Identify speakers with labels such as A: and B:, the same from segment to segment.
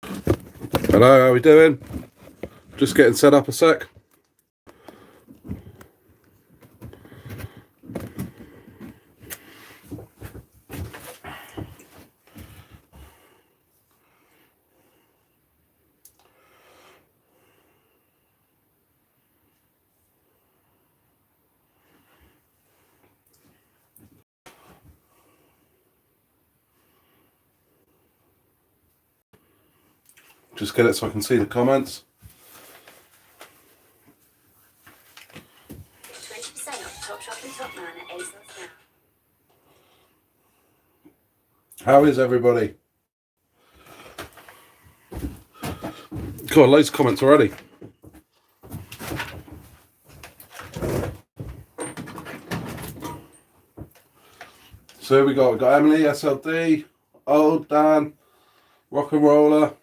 A: Hello, how we doing? Just getting set up a sec. Just get it so I can see the comments.
B: 20% off Topshop and Topman at ASOS now.
A: How is everybody? Got loads of comments already. So we got Emily, SLD, Old Dan, Rock and Roller,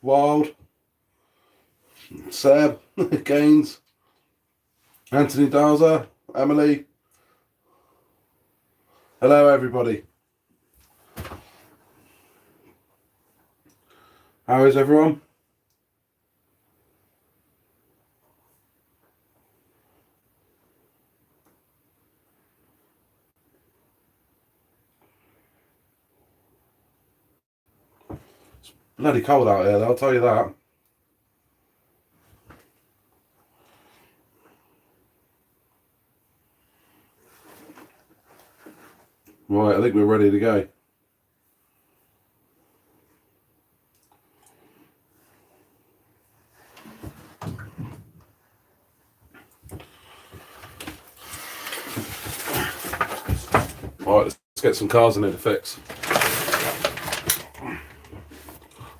A: Wild, Seb, Gaines, Anthony Dowser, Emily. Hello everybody. How is everyone? It's bloody cold out here, I'll tell you that. Right, I think we're ready to go. Right, let's get some cars in here to fix.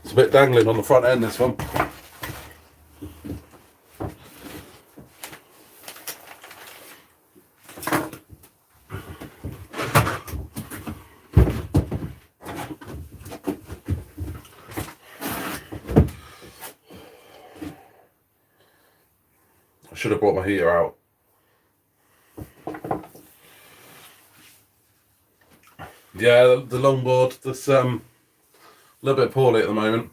A: It's a bit dangling on the front end, this one. I should have brought my heater out. Yeah, the longboard, that's a little bit poorly at the moment.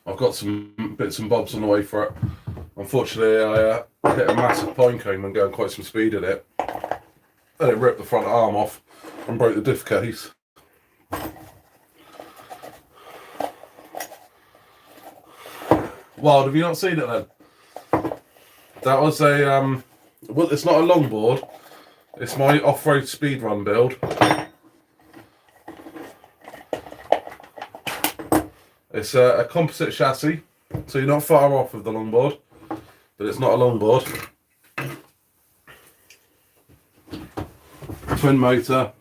A: I've got some bits and bobs on the way for it. Unfortunately, I hit a massive pine cone when going quite some speed in it. And it ripped the front arm off and broke the diff case. Wild, have you not seen it then? That was a, well, it's not a longboard. It's my off-road speedrun build. It's a composite chassis, so you're not far off of the longboard, but it's not a longboard. Twin motor.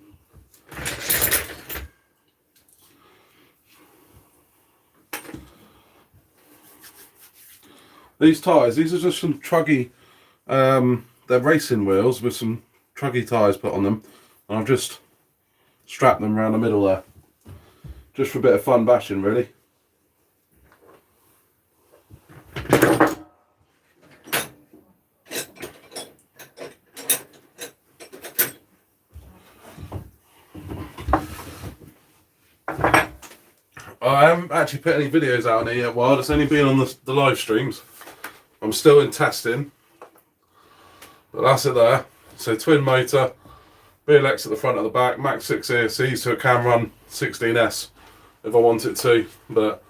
A: These tyres, these are just some truggy, they're racing wheels with some truggy tyres put on them, and I've just strapped them around the middle there, just for a bit of fun bashing really. I haven't actually put any videos out on it yet, Wild. It's only been on the live streams. I'm still in testing, but that's it there. So twin motor, BLX at the front and the back, Max 6 ESC, so it can run 16S if I want it to, but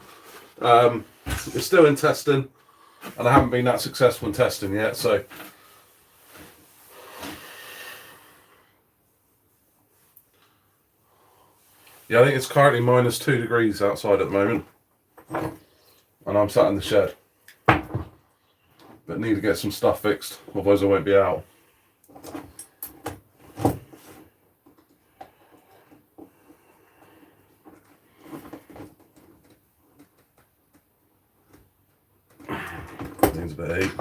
A: it's still in testing, and I haven't been that successful in testing yet, so. Yeah, I think it's currently -2 degrees outside at the moment, and I'm sat in the shed. But need to get some stuff fixed, otherwise I won't be out. Needs a bit of heat.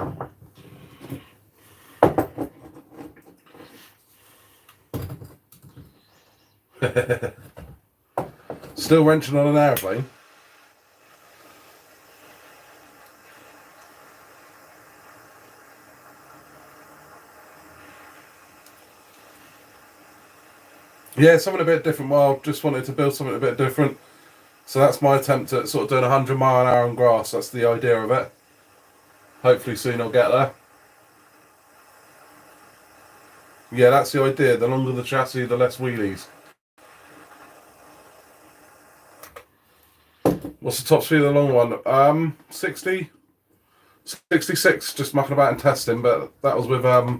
A: Still wrenching on an airplane. Yeah, something a bit different. Well, just wanted to build something a bit different. So that's my attempt at sort of doing 100 mile an hour on grass. That's the idea of it. Hopefully soon I'll get there. Yeah, that's the idea. The longer the chassis, the less wheelies. What's the top speed of the long one? 60, 66. Just mucking about and testing, but that was with a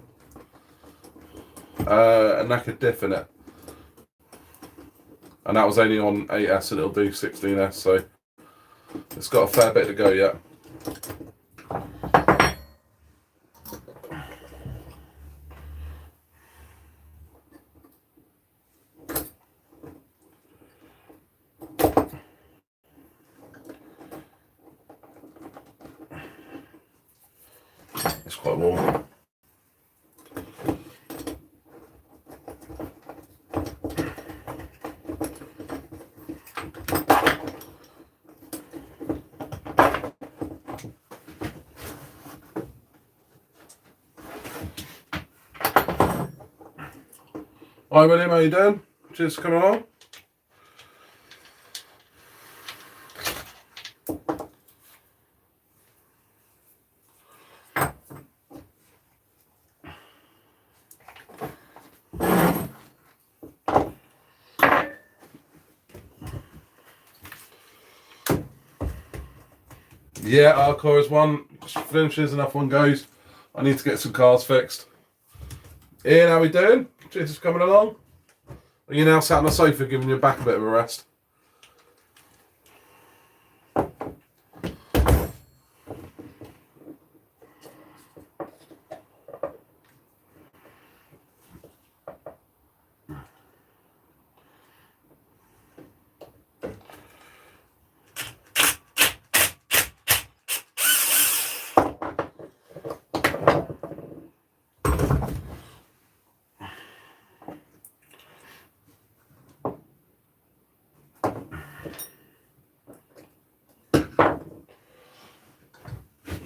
A: knackered diff in it, and that was only on 8S, and it'll do 16S. So it's got a fair bit to go yet. It's quite warm. Hi William, how you doing? Just coming along. Yeah, Arcor is one. Finishes and off one goes. I need to get some cars fixed. Ian, how we doing? Just coming along. Are you now sat on the sofa giving your back a bit of a rest?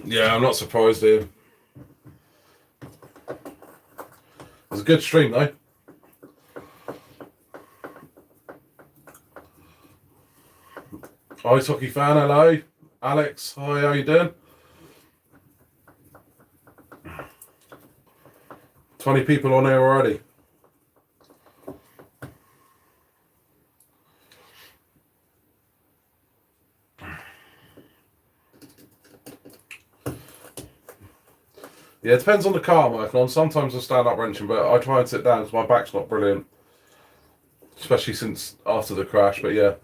A: Yeah, I'm not surprised, Ian. It was a good stream, though. Ice hockey fan, hello. Alex, hi, how you doing? 20 people on here already. Yeah, it depends on the car I'm working on. Sometimes I stand up wrenching, but I try and sit down because my back's not brilliant. Especially since after the crash, but yeah.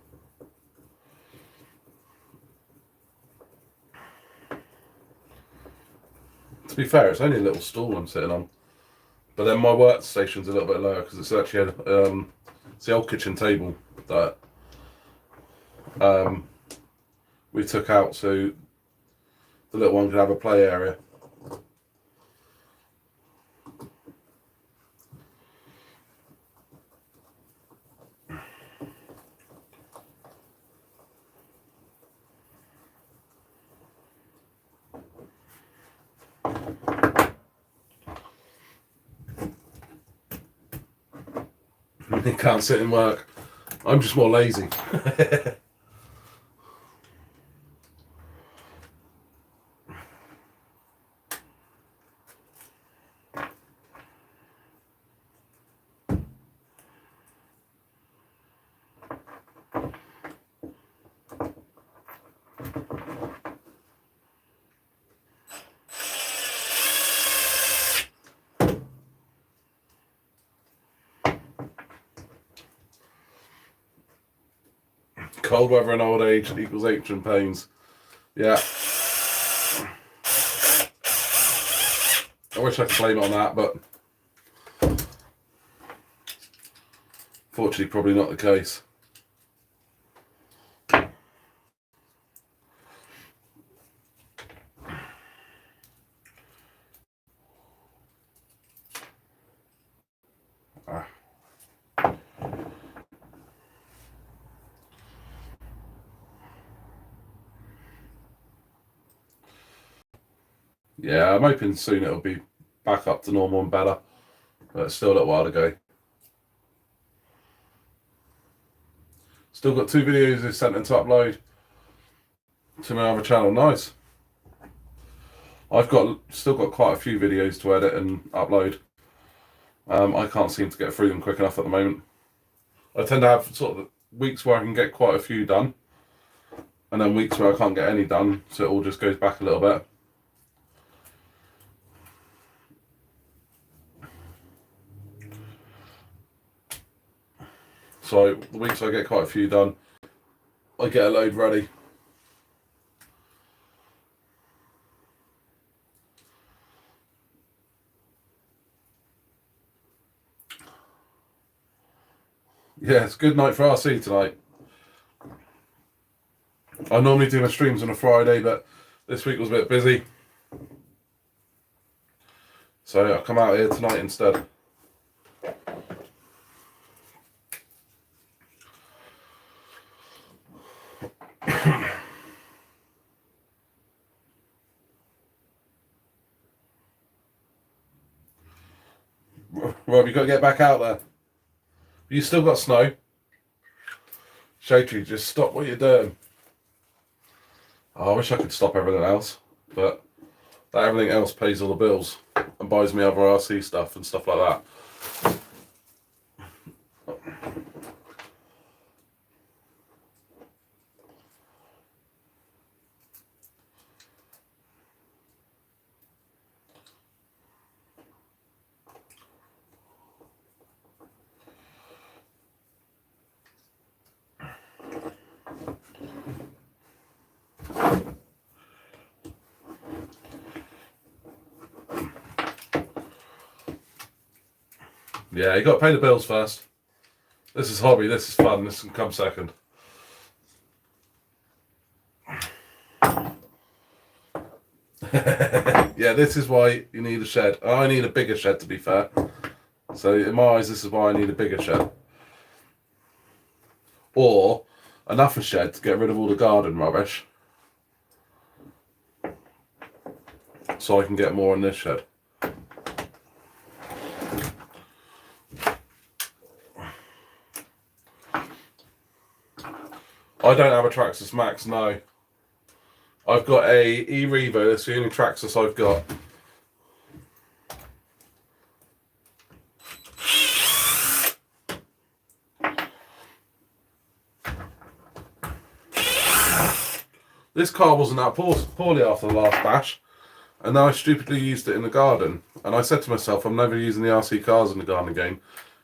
A: To be fair, it's only a little stool I'm sitting on. But then my workstation's a little bit lower because it's actually it's the old kitchen table that we took out so the little one could have a play area. He can't sit and work. I'm just more lazy. Cold weather and old age equals aches and pains. Yeah. I wish I could blame it on that, but fortunately probably not the case. Yeah, I'm hoping soon it'll be back up to normal and better, but it's still a little while to go. Still got 2 videos they sent in to upload to my other channel. Nice. I've still got quite a few videos to edit and upload. I can't seem to get through them quick enough at the moment. I tend to have sort of weeks where I can get quite a few done, and then weeks where I can't get any done, so it all just goes back a little bit. So the weeks I get quite a few done, I get a load ready. Yeah, it's a good night for RC tonight. I normally do my streams on a Friday, but this week was a bit busy. So I'll come out here tonight instead. Rob, you got to get back out there. You still got snow. Shady, just stop what you're doing. Oh, I wish I could stop everything else, but that everything else pays all the bills and buys me other RC stuff and stuff like that. Yeah, you got to pay the bills first. This is hobby, this is fun, this can come second. Yeah, this is why you need a shed. I need a bigger shed, to be fair. So in my eyes, this is why I need a bigger shed. Or enough a shed to get rid of all the garden rubbish, so I can get more in this shed. I don't have a Traxxas Max, no. I've got a e-Revo, that's the only Traxxas I've got. This car wasn't that poorly after the last bash, and then I stupidly used it in the garden. And I said to myself, I'm never using the RC cars in the garden again,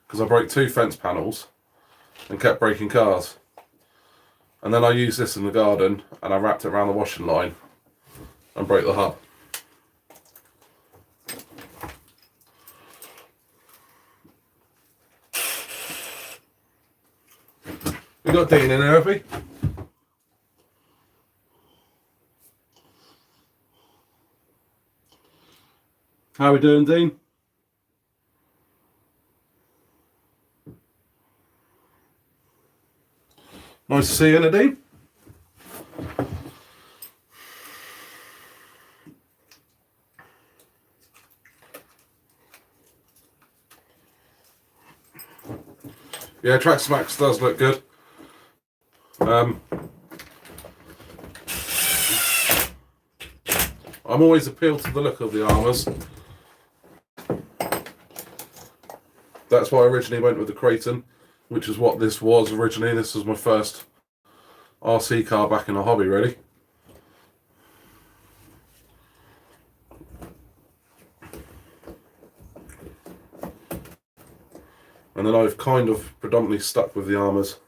A: because I broke 2 fence panels and kept breaking cars. And then I used this in the garden, and I wrapped it around the washing line and broke the hub. We got Dean in there, have we? How we doing, Dean? Nice to see you, Dean. Yeah, Traxxas Max does look good. I'm always appealed to the look of the armours. That's why I originally went with the Creighton, which is what this was originally. This was my first RC car back in a hobby, really. And then I've kind of predominantly stuck with the armours.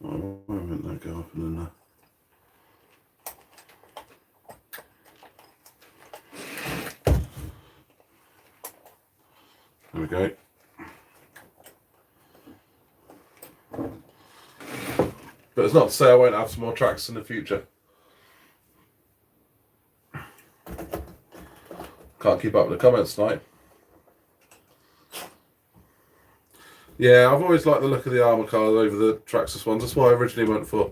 A: Oh, why won't that go up and in there? There we go. But it's not to say I won't have some more tracks in the future. Can't keep up with the comments tonight. Yeah, I've always liked the look of the armour cars over the Traxxas ones. That's why I originally went for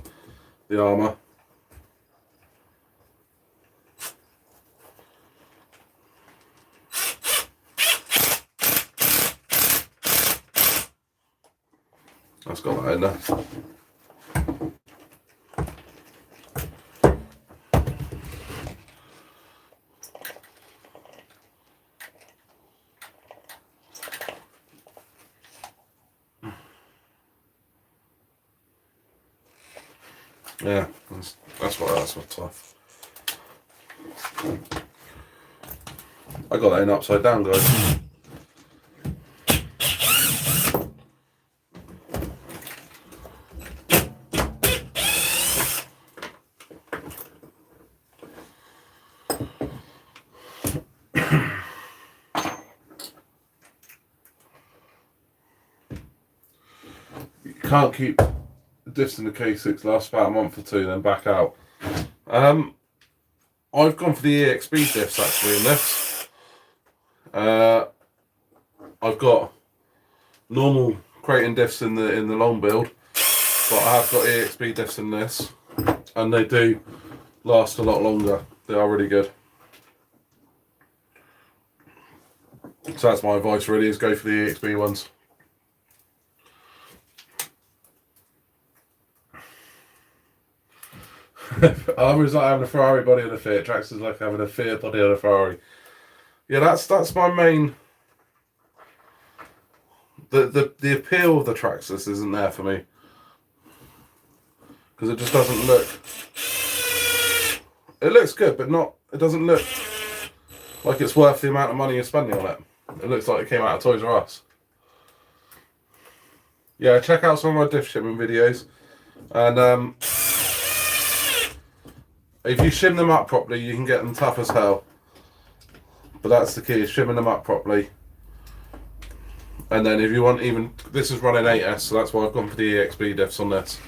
A: the armour. That's got that in there. Yeah, that's what tough. I got that in upside down, guys. You can't keep diffs in the K6 last about a month or two, then back out. I've gone for the EXP diffs actually in this. I've got normal Creighton diffs in the long build, but I have got EXP diffs in this, and they do last a lot longer. They are really good. So that's my advice really, is go for the EXP ones. Armour's like having a Ferrari body on a Fiat. Traxxas like having a Fiat body on a Ferrari. Yeah, that's my main. The appeal of the Traxxas isn't there for me, because it just doesn't look. It looks good, but not. It doesn't look like it's worth the amount of money you're spending on it. It looks like it came out of Toys R Us. Yeah, check out some of my diff shipping videos, and if you shim them up properly, you can get them tough as hell. But that's the key, is shimming them up properly. And then if you want even, this is running 8S, so that's why I've gone for the EXP diffs on this.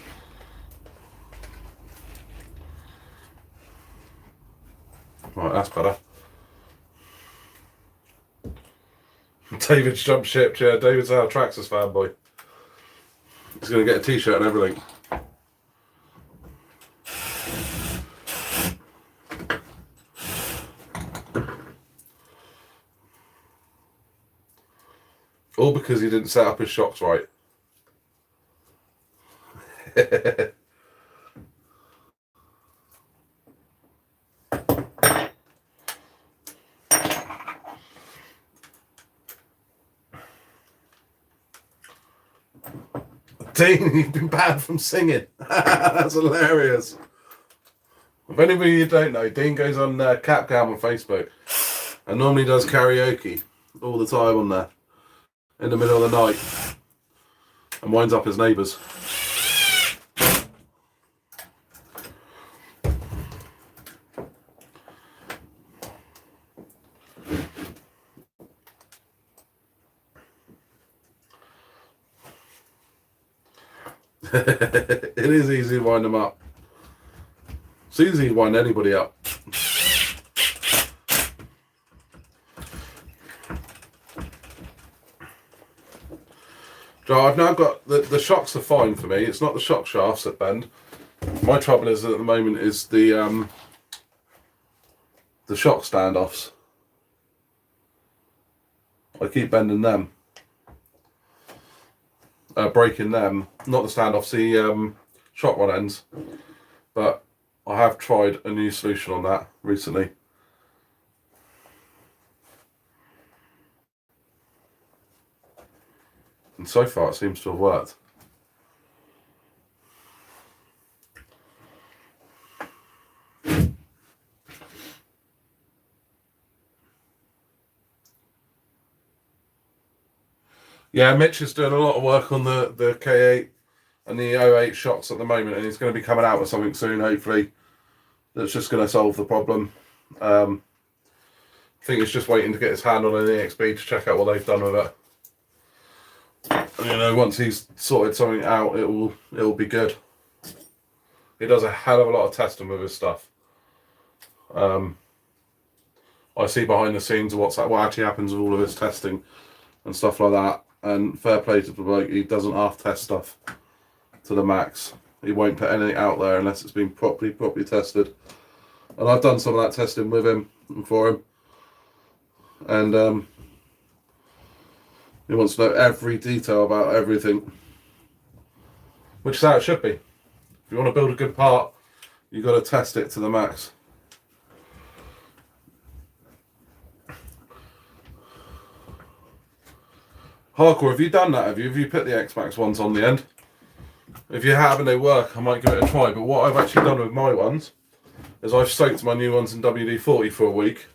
A: Right, that's better. David's jumped ship, yeah, David's our Traxxas fanboy. He's going to get a t-shirt and everything. All because he didn't set up his shocks right. Dean, you've been banned from singing. That's hilarious. If anybody you don't know, Dean goes on Capcam on Facebook and normally does karaoke all the time on there in the middle of the night and winds up his neighbours. It is easy to wind them up. It's easy to wind anybody up. So I've now got the shocks are fine for me. It's not the shock shafts that bend. My trouble is at the moment is the shock standoffs. I keep bending them. Breaking them, not the standoffs, the shock rod ends. But I have tried a new solution on that recently. And so far it seems to have worked. Yeah, Mitch is doing a lot of work on the K8 and the 08 shocks at the moment, and he's going to be coming out with something soon, hopefully, that's just going to solve the problem. I think he's just waiting to get his hand on an EXP to check out what they've done with it. And, you know, once he's sorted something out, it'll be good. He does a hell of a lot of testing with his stuff. I see behind the scenes of what actually happens with all of his testing and stuff like that. And fair play to the bloke, he doesn't half test stuff to the max. He won't put anything out there unless it's been properly tested. And I've done some of that testing with him and for him. And he wants to know every detail about everything. which is how it should be. If you want to build a good part, you've got to test it to the max. Hardcore, have you done that? Have you put the X-Max ones on the end? If you have and they work, I might give it a try. But what I've actually done with my ones is I've soaked my new ones in WD-40 for a week.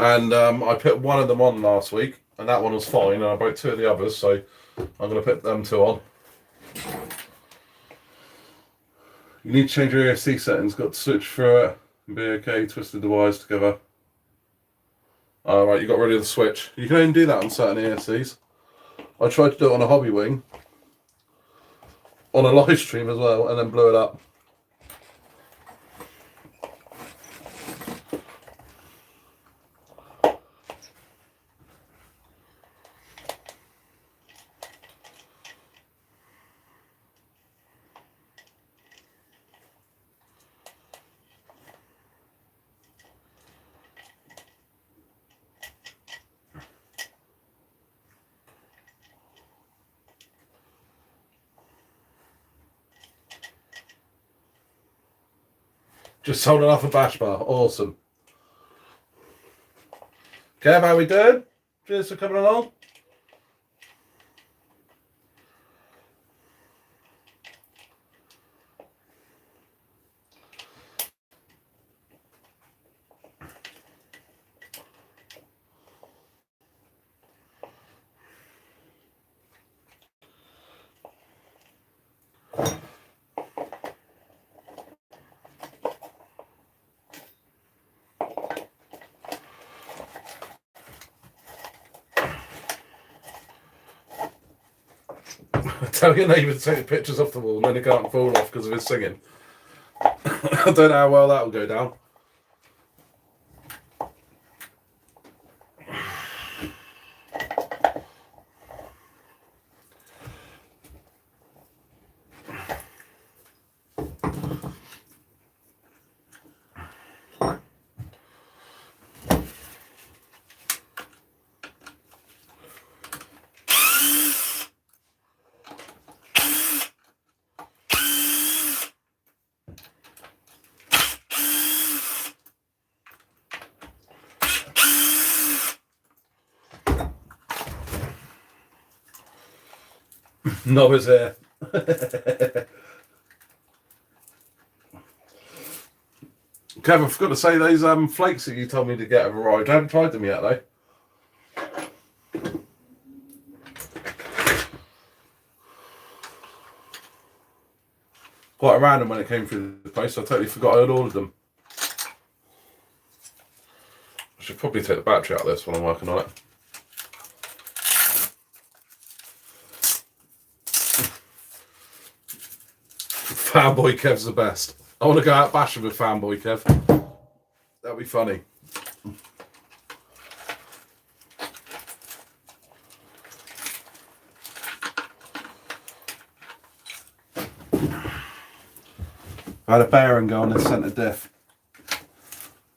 A: And I put one of them on last week, and that one was fine. And I broke 2 of the others, so I'm going to put them 2 on. You need to change your ESC settings. Got to switch through it and be okay. Twisted the wires together. Alright, you got rid of the switch. You can only do that on certain ESCs. I tried to do it on a hobby wing, on a live stream as well, and then blew it up. Just holding off a bash bar. Awesome. Kev, how we doing? Cheers for coming along. Tell your neighbour to take pictures off the wall and then they can't fall off because of his singing. I don't know how well that will go down. Nova's here. Kev, I forgot to say those flakes that you told me to get have arrived. I haven't tried them yet though. Quite random when it came through the post. I totally forgot I had ordered them. I should probably take the battery out of this when I'm working on it. Fanboy Kev's the best. I want to go out bashing with Fanboy Kev. That'd be funny. I had a bearing go on in centre diff.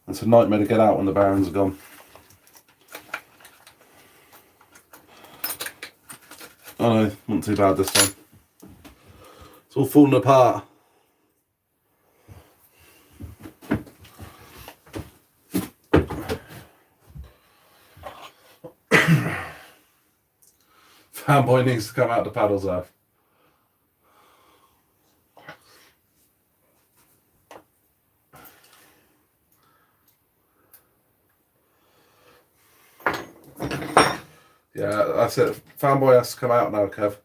A: It's a nightmare to get out when the bearings are gone. Oh no, not too bad this time. It's all falling apart. Fanboy needs to come out to paddles out. Yeah, that's it. Fanboy has to come out now, Kev.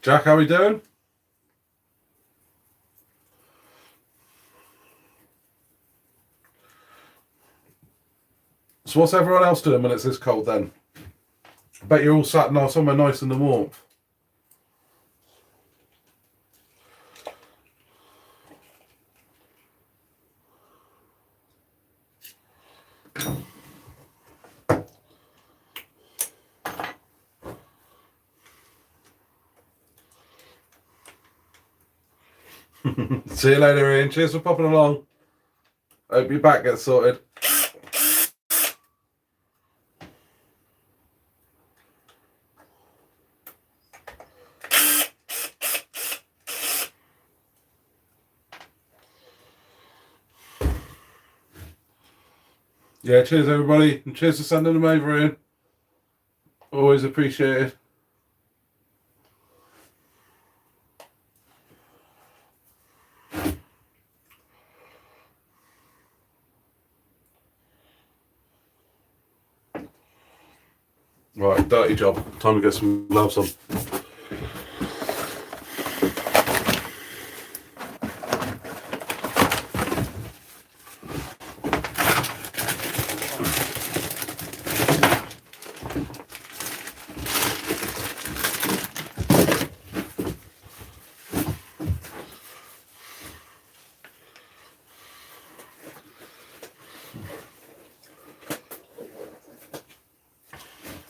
A: Jack, how we doing? So what's everyone else doing when it's this cold then? I bet you're all sat now somewhere nice in the warmth. See you later, Ian. Cheers for popping along. Hope your back gets sorted. Yeah, cheers everybody, and cheers for sending them over, Ian. Always appreciated. Right, dirty job. Time to get some gloves on.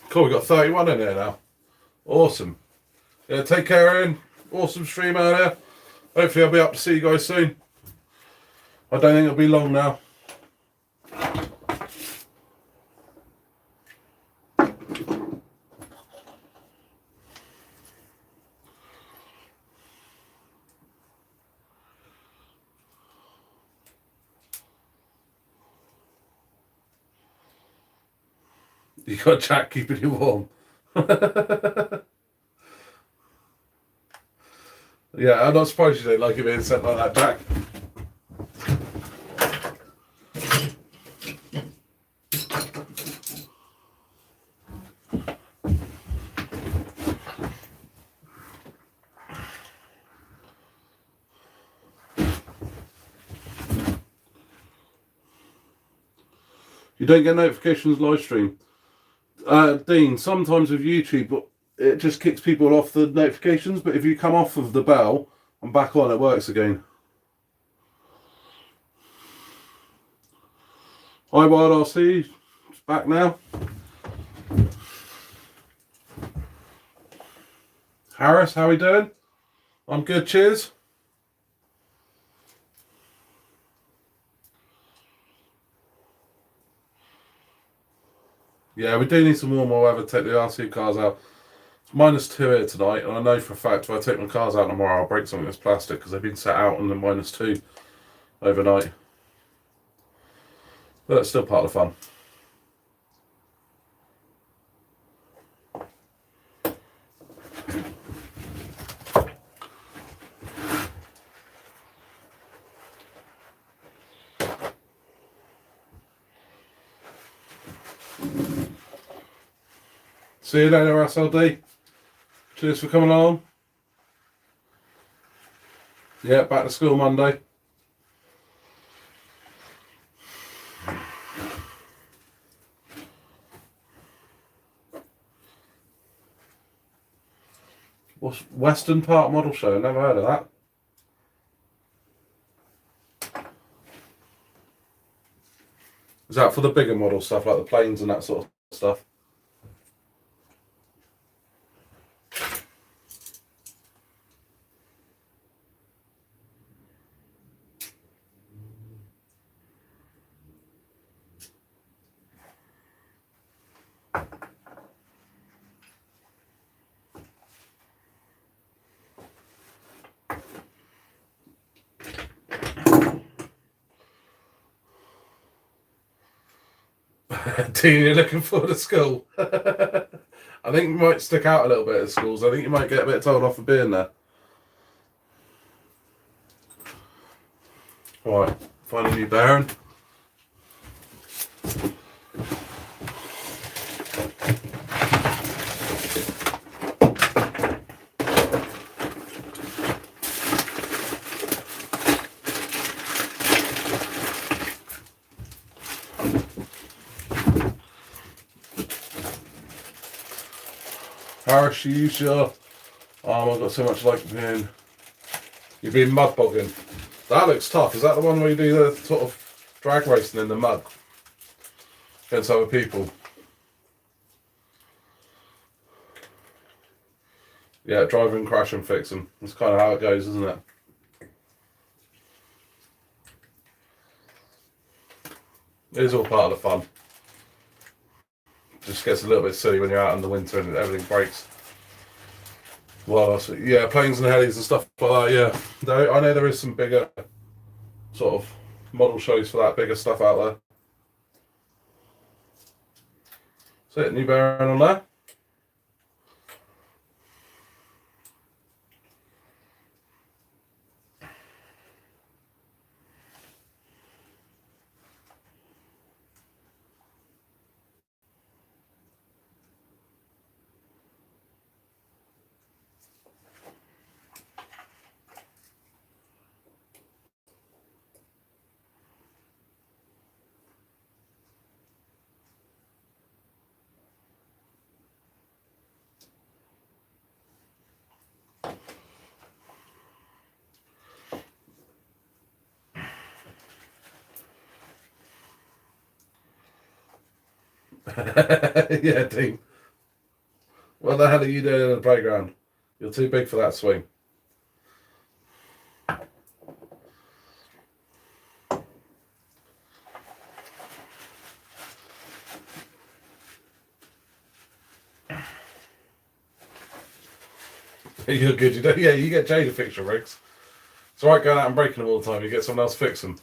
A: Cool, we got 31 in here now. Awesome. Yeah, take care, Ian. Awesome stream earlier. Hopefully I'll be up to see you guys soon. I don't think it'll be long now. You got Jack keeping you warm. Yeah, I'm not surprised you don't like it being sent like that, Jack. You don't get notifications live stream. Dean, sometimes with YouTube, but it just kicks people off the notifications, but if you come off of the bell and back on, it works again. Hi Wild RC, it's back now. Harris, how are we doing? I'm good, cheers. Yeah, we do need some warmer weather to take the RC cars out. It's -2 here tonight, and I know for a fact if I take my cars out tomorrow, I'll break something that's plastic because they've been set out on the -2 overnight. But it's still part of the fun. See you later, SLD. Cheers for coming along. Yeah, back to school Monday. What's Western Park Model Show? Never heard of that. Is that for the bigger model stuff, like the planes and that sort of stuff? Dean, you're looking forward to school. I think you might stick out a little bit at schools. I think you might get a bit told off for being there. Right, find a new bearing. Harris, you use your arm. I've got so much like being. You've been mud bogging. That looks tough. Is that the one where you do the sort of drag racing in the mud against other people? Yeah, driving, crash and fix them. That's kind of how it goes, isn't it? It is all part of the fun. Just gets a little bit silly when you're out in the winter and everything breaks. Well, yeah, planes and helis and stuff like that. Yeah, I know there is some bigger sort of model shows for that, bigger stuff out there. So, new bearing on there. Yeah, Dean. What the hell are you doing in the playground? You're too big for that swing. You're good. You don't. Yeah, you get Jay to fix your rigs. It's alright going out and breaking them all the time. You get someone else to fix them.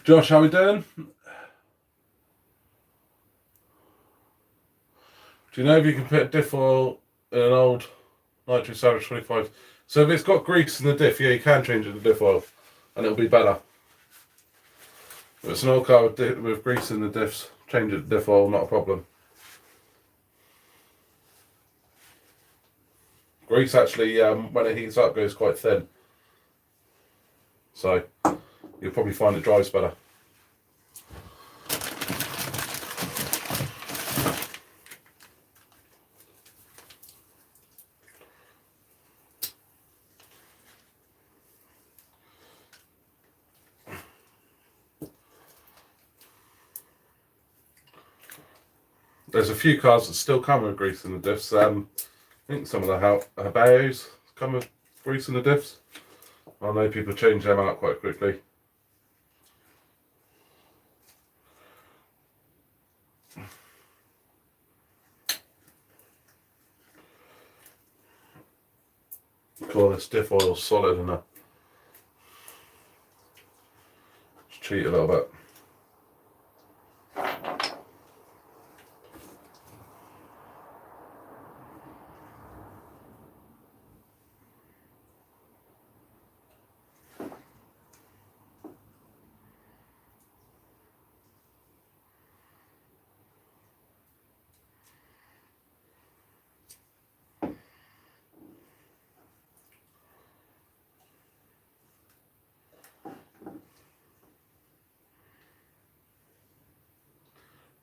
A: Josh, how we doing? Do you know if you can put diff oil in an old Nitro Savage 25? So if it's got grease in the diff, yeah, you can change it to diff oil, and it'll be better. If it's an old car with grease in the diffs, change it to diff oil, not a problem. Grease actually, when it heats up, goes quite thin. So you'll probably find it dries better. There's a few cars that still come with grease in the diffs. I think some of the Habaos come with grease in the diffs. I know people change them out quite quickly. Call this diff oil solid enough. Just cheat a little bit.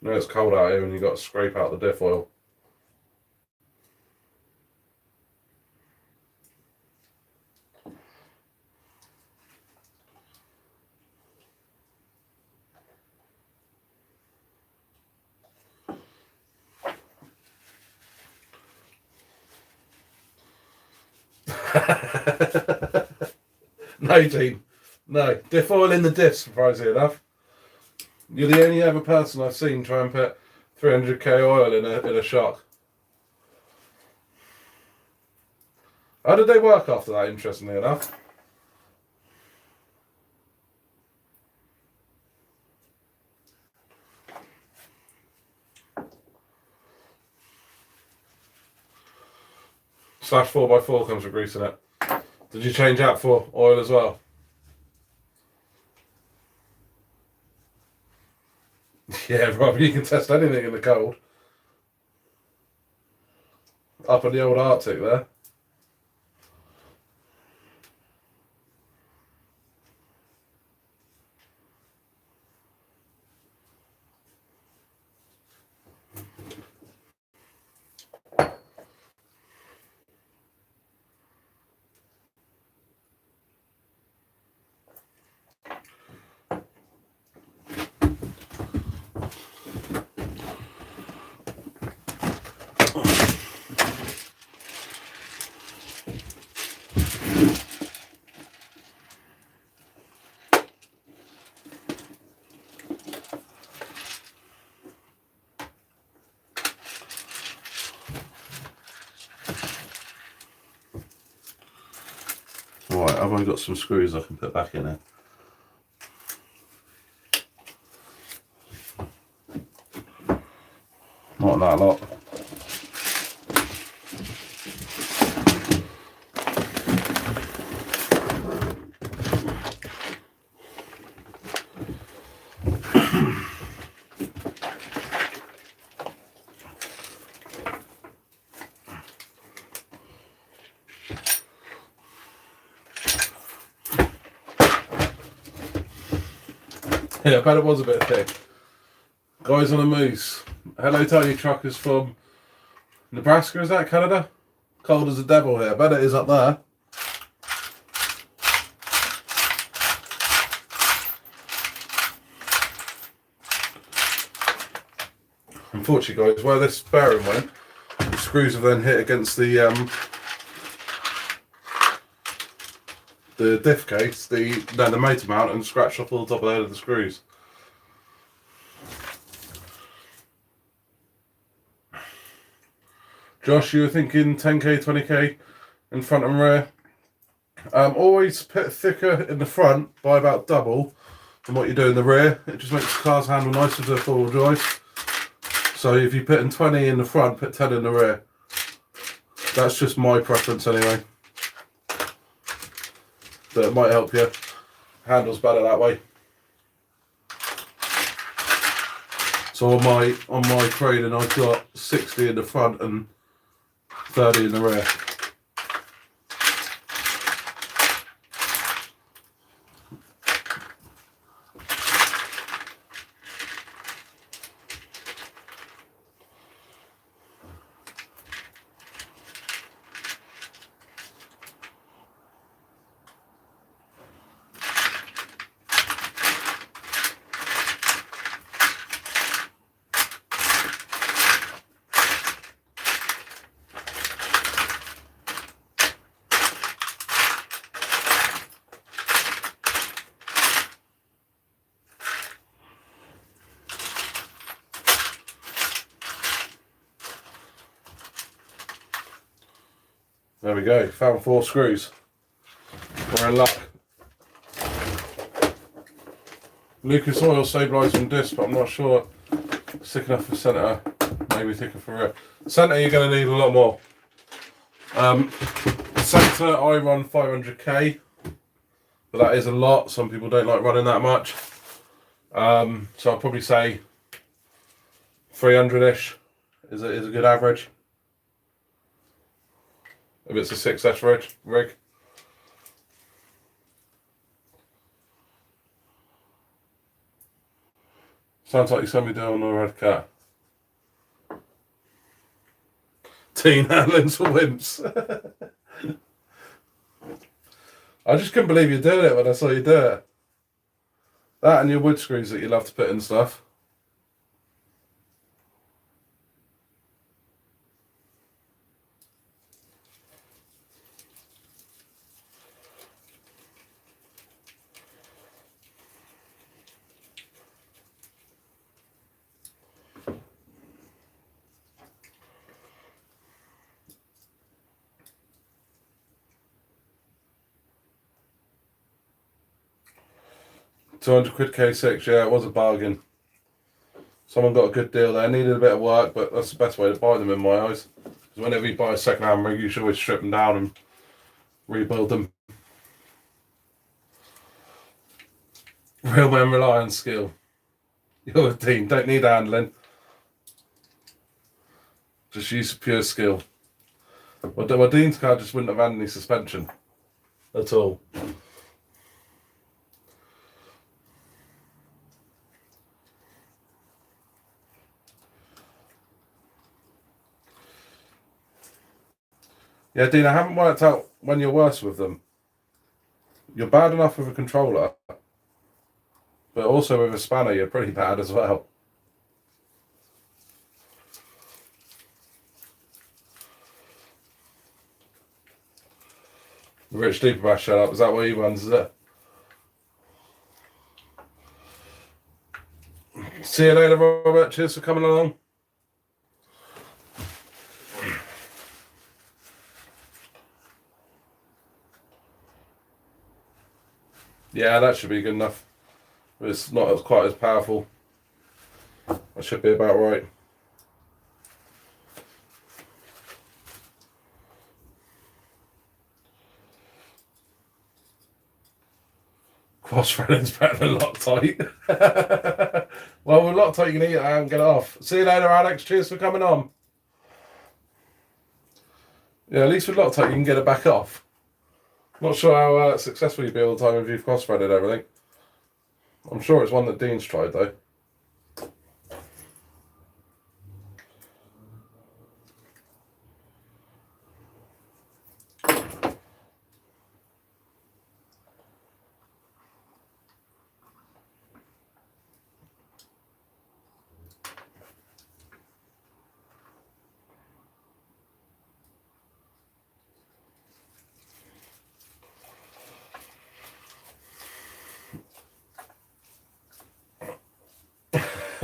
A: No, it's cold out here and you've got to scrape out the diff oil. No, Dean. No. Diff oil in the diffs, surprisingly enough. You're the only other person I've seen try and put 300k oil in a shock. How did they work after that, interestingly enough? Slash 4x4 comes with grease in it. Did you change out for oil as well? Yeah, Rob, you can test anything in the cold. Up in the old Arctic there. I've only got some screws I can put back in there. Not that lot. Yeah, I bet it was a bit thick. Guys on a moose. Hello, tiny truckers from Nebraska, is that Canada? Cold as a devil here. I bet it is up there. Unfortunately, guys, where this bearing went, the screws have then hit against the diff case, the motor mount, and scratched off all the top of the head of the screws. Josh, you were thinking 10k, 20k in front and rear. Always put thicker in the front by about double than what you do in the rear. It just makes the car's handle nicer to four-wheel drive. So if you put in 20 in the front, put 10 in the rear. That's just my preference anyway. But it might help you. Handles better that way. So on my training, I've got 60 in the front and 30 in the rear. There we go, found 4 screws. We're in luck. Lucas oil stabilising disc, but I'm not sure it's thick enough for centre, maybe thicker for rear. Centre you're going to need a lot more. Centre I run 500k, but that is a lot. Some people don't like running that much. So I'll probably say 300-ish is a good average. If it's a 6S rig. Sounds like you saw me doing on the red cat. Teen handlings for wimps. I just couldn't believe you did it when I saw you do it. That and your wood screws that you love to put in stuff. £200 K6, yeah, it was a bargain. Someone got a good deal there. Needed a bit of work, but that's the best way to buy them in my eyes. Because whenever you buy a second-hand rig, you should always strip them down and rebuild them. Real men rely on skill. You're a team, don't need handling. Just use pure skill. Well, Dean's car just wouldn't have had any suspension at all. Yeah, Dean, I haven't worked out when you're worse with them. You're bad enough with a controller, but also with a spanner, you're pretty bad as well. Rich Deeperbash, shut up. Is that what he runs, is it? See you later, Robert. Cheers for coming along. Yeah, that should be good enough. But it's not as quite as powerful. That should be about right. Cross-threading's better than Loctite. Well, with Loctite you can eat it out and get it off. See you later, Alex. Cheers for coming on. Yeah, at least with Loctite you can get it back off. Not sure how successful you'll be all the time if you've cross-threaded everything. I'm sure it's one that Dean's tried though.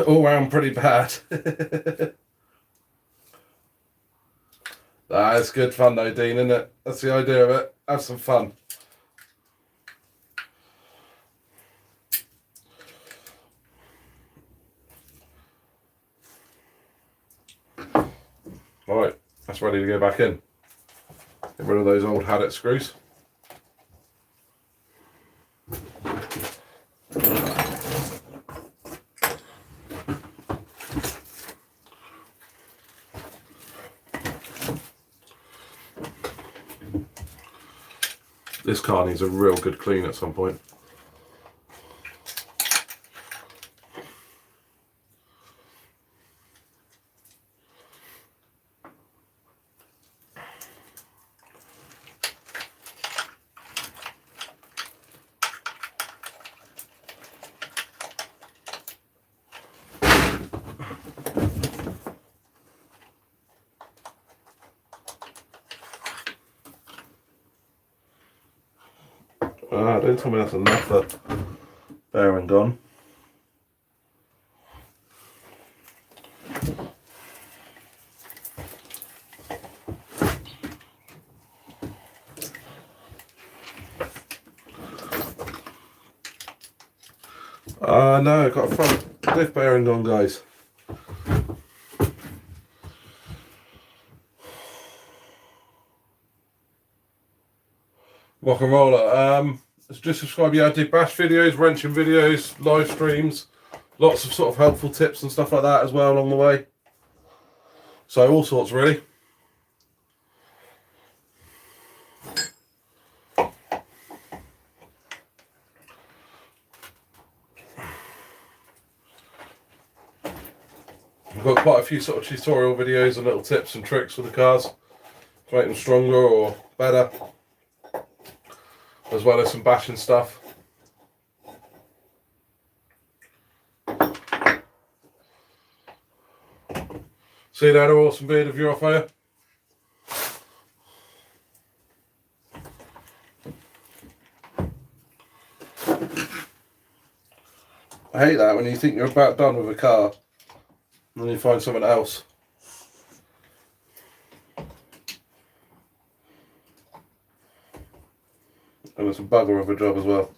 A: All round pretty bad. It's good fun though, Dean, isn't it? That's the idea of it. Have some fun. Right, that's ready to go back in. Get rid of those old haddock screws. This car needs a real good clean at some point. Don't tell me that's enough for bearing gone. No, I've got a front diff bearing gone, guys. Rock and roller. Just subscribe. Yeah, I do bash videos, wrenching videos, live streams, lots of sort of helpful tips and stuff like that as well along the way. So all sorts really. I've got quite a few sort of tutorial videos and little tips and tricks for the cars to make them stronger or better, as well as some bashing stuff. See you later, awesome beard of you off here. I hate that when you think you're about done with a car and then you find something else. And it's a bugger of a job as well.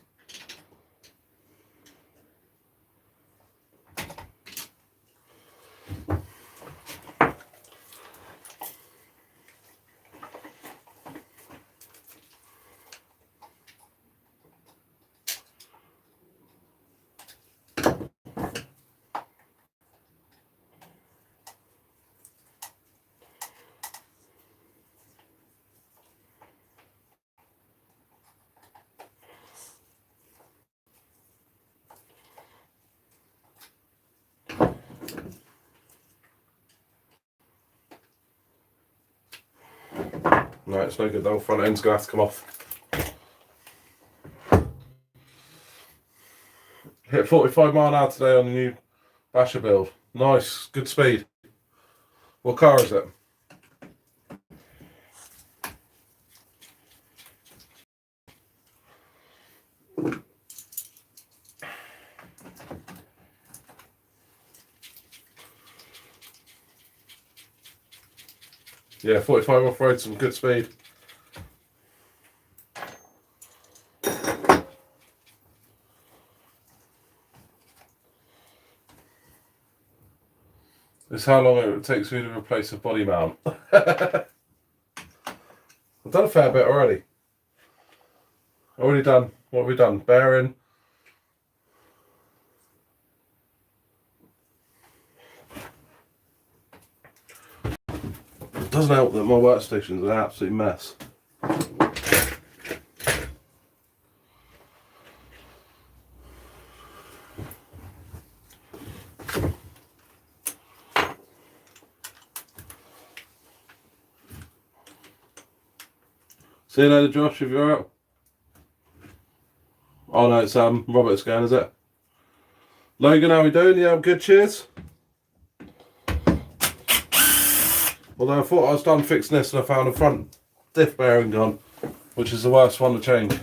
A: No, it's no good though, front end's going to have to come off. Hit 45 mile an hour today on the new Basher build. Nice, good speed. What car is it? Yeah, 45 off-road, some good speed. It's how long it takes me to replace a body mount. I've done a fair bit already. Already done. What have we done? Bearing. It doesn't help that my workstation's an absolute mess. See you later, Josh, if you're out. Oh no, it's Robert's going, is it? Logan, how we doing? Yeah, I'm good, cheers. Although I thought I was done fixing this and I found the front diff bearing gone, which is the worst one to change.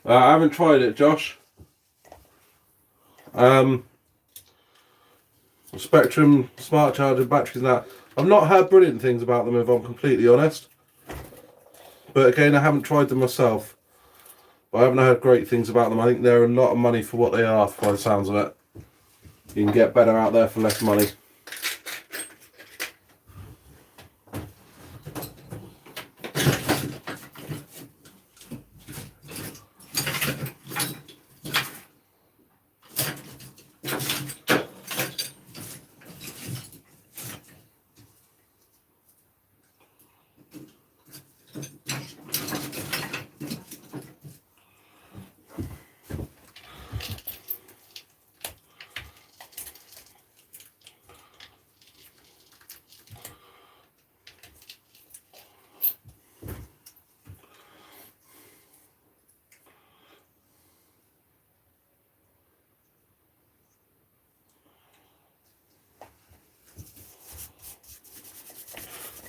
A: I haven't tried it, Josh. Spectrum smart charger batteries and that. I've not heard brilliant things about them, if I'm completely honest. But again, I haven't tried them myself. But I haven't heard great things about them. I think they're a lot of money for what they are, by the sounds of it. You can get better out there for less money.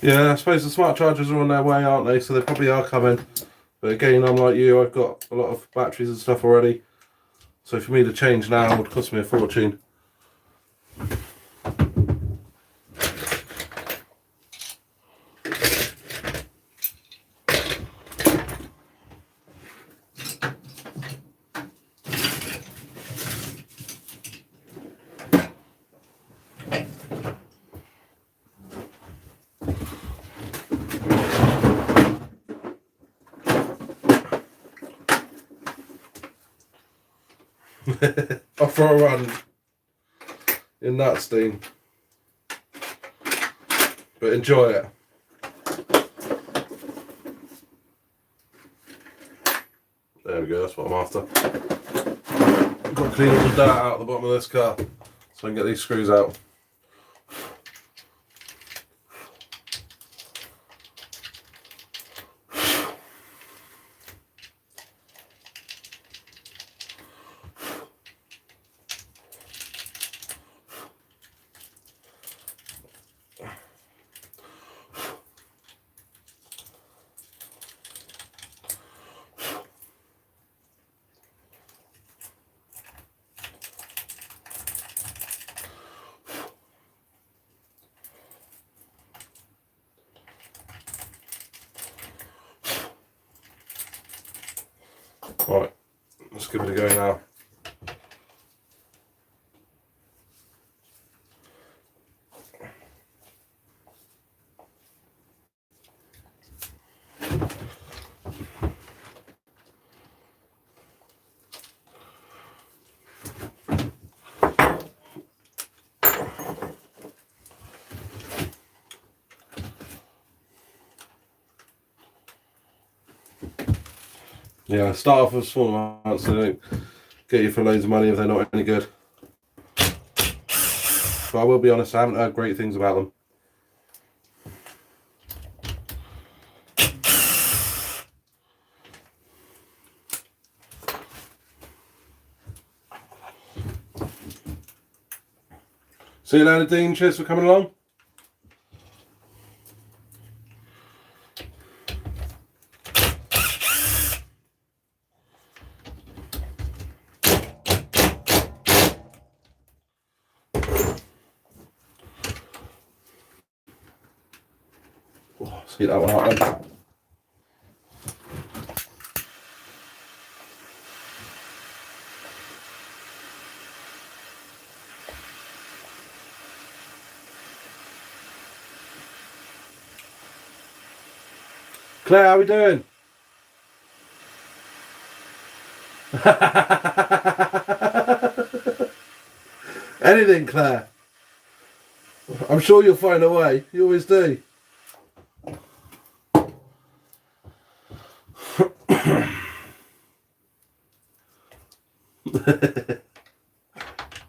A: Yeah, I suppose the smart chargers are on their way, aren't they? So they probably are coming. But again, I'm like you, I've got a lot of batteries and stuff already. So for me to change now would cost me a fortune. Off for a run in that steam, but enjoy it. There we go, that's what I'm after. I've got to clean all the dirt out of the bottom of this car so I can get these screws out. Right, let's give it a go now. Yeah, start off with small amounts, so they don't get you for loads of money if they're not any good. But I will be honest, I haven't heard great things about them. See you later, Dean. Cheers for coming along. Oh, see that one out then. Claire, how we doing? Anything, Claire. I'm sure you'll find a way. You always do.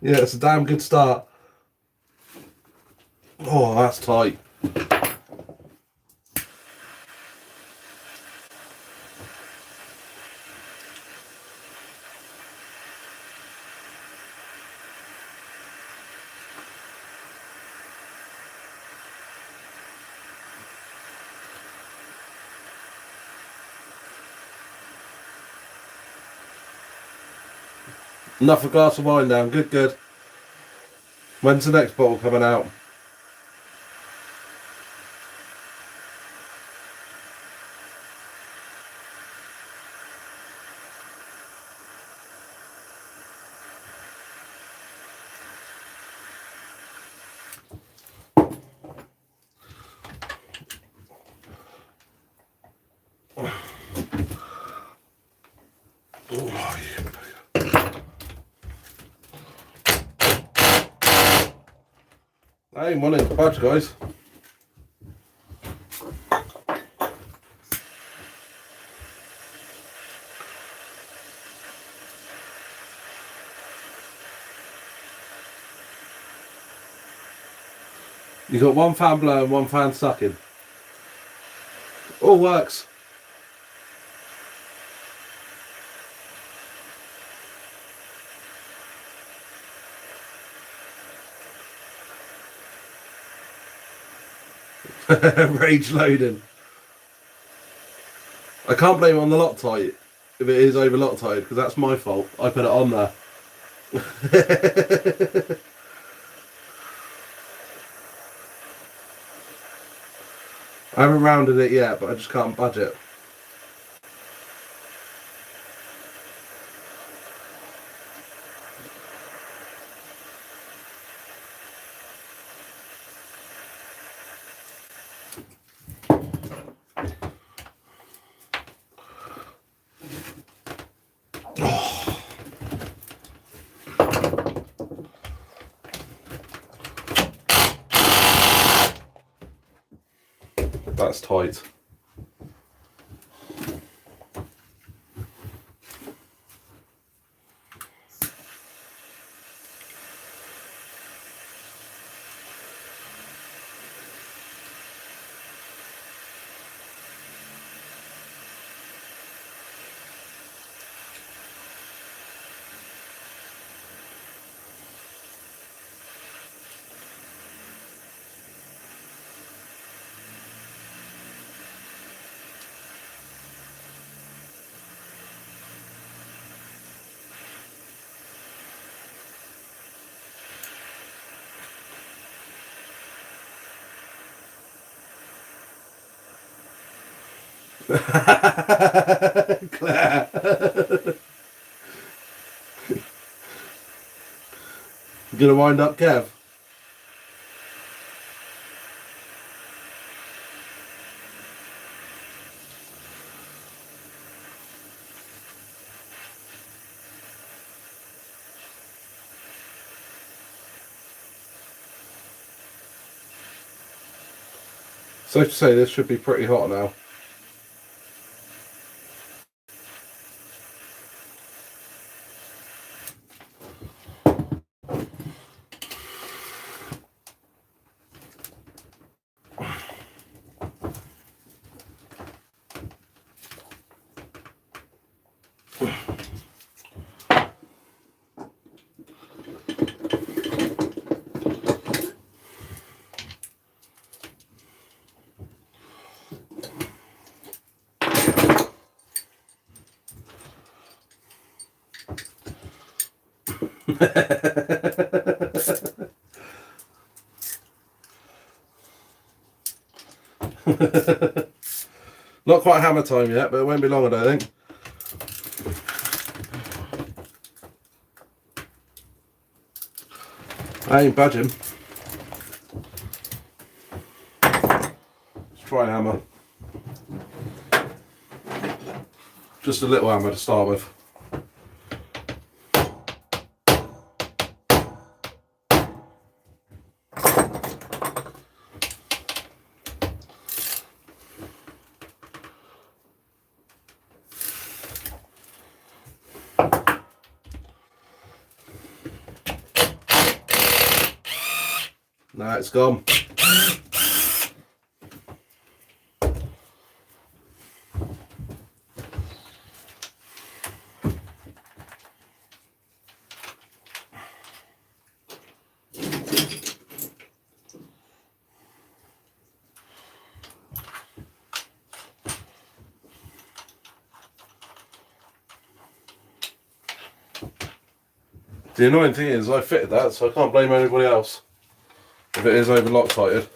A: Yeah, it's a damn good start. Oh, that's tight. Enough a glass of wine down. Good, good. When's the next bottle coming out? Oh, yeah. I ain't wanting to budge, guys. You got one fan blowing, one fan sucking. All works. Rage loading. I can't blame it on the Loctite if it is over Loctite because that's my fault. I put it on there. I haven't rounded it yet, but I just can't budge it. That's tight. Claire. You gonna wind up, Kev? Safe to say this should be pretty hot now. Not quite hammer time yet, but it won't be long, I don't think. I ain't budging. Let's try a hammer. Just a little hammer to start with. Nah, it's gone. The annoying thing is I fitted that, so I can't blame anybody else if it is over Loctited.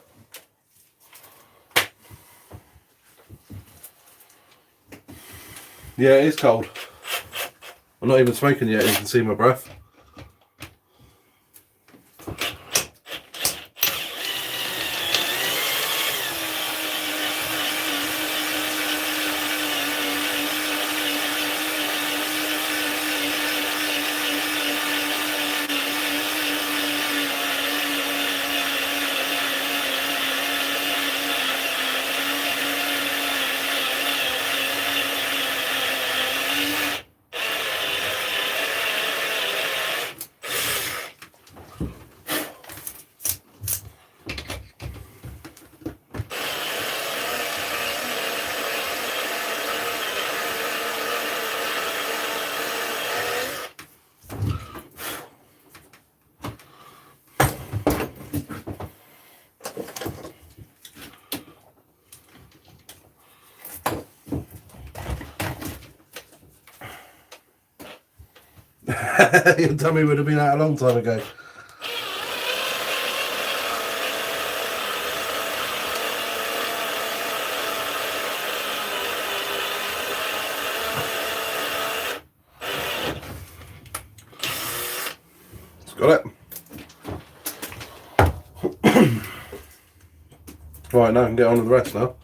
A: Yeah, it is cold. I'm not even smoking yet, you can see my breath. Your dummy would have been out a long time ago. Got it. Right, now I can get on with the rest now.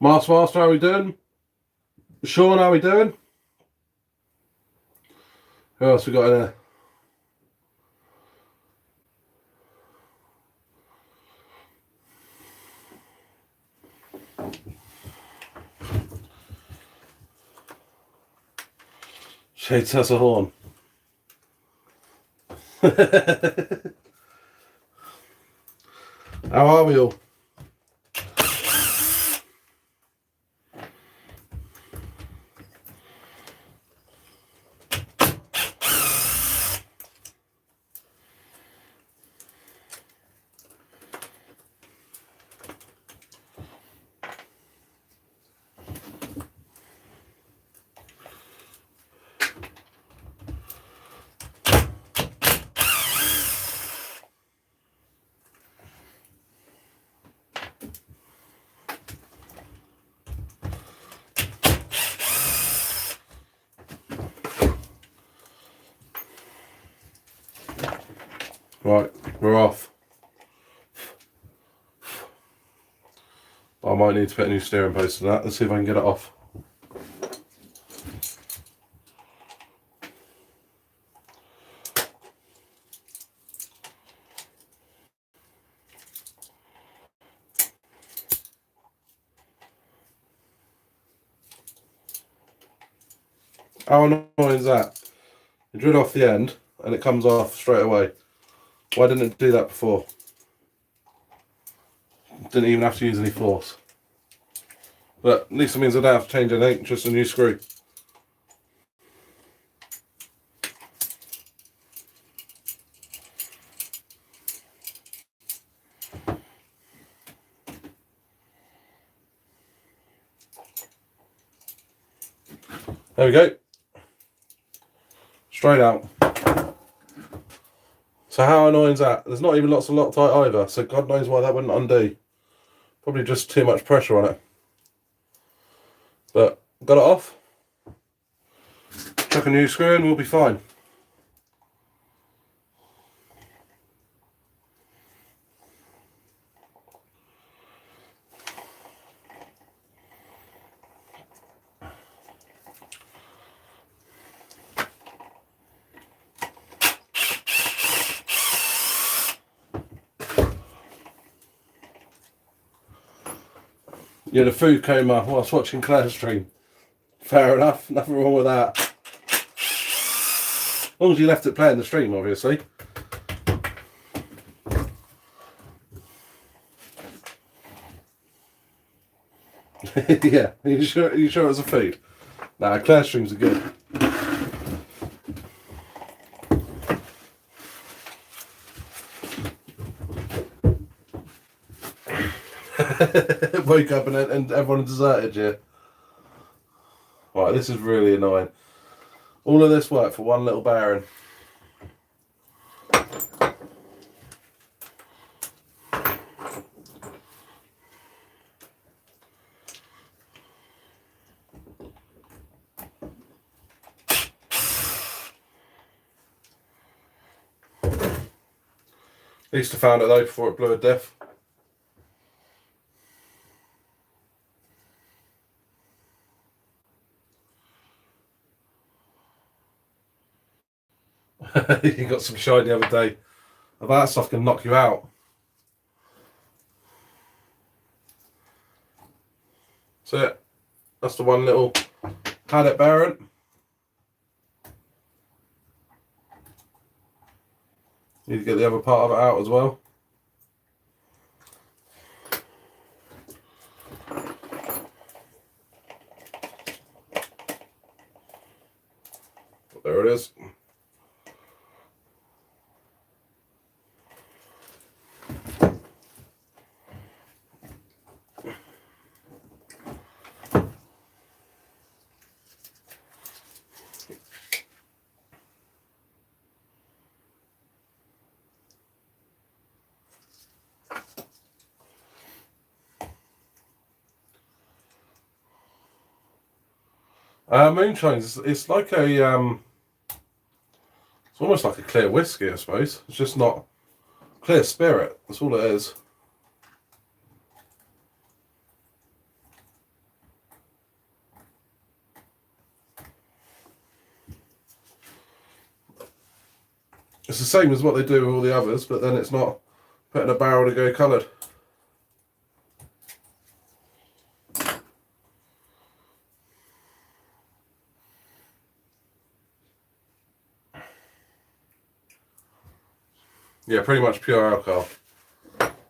A: Master, how we doing? Sean, how we doing? Who else we got in there? Shades has a horn. How are we all? Right, we're off. I might need to put a new steering post in that. Let's see if I can get it off. How annoying is that? You drill off the end and it comes off straight away. Why didn't it do that before? Didn't even have to use any force. But at least it means I don't have to change anything, just a new screw. There we go. Straight out. So how annoying is that? There's not even lots of Loctite either, so God knows why that wouldn't undo. Probably just too much pressure on it. But got it off. Chuck a new screw in, we'll be fine. Yeah, the food coma whilst watching Claire's stream. Fair enough, nothing wrong with that. As long as you left it playing the stream, obviously. Yeah, are you sure it was a food? Nah, Claire's streams are good. Woke up and everyone deserted you. Right, this is really annoying. All of this work for one little bearing. At least I found it though before it blew a diff. You got some shine the other day. That stuff can knock you out. So that's the one little haddock bearing. Need to get the other part of it out as well. There it is. Moonshine, it's like a it's almost like a clear whiskey, I suppose. It's just not clear spirit. That's all it is. It's the same as what they do with all the others, but then it's not put in a barrel to go coloured. Yeah, pretty much pure alcohol.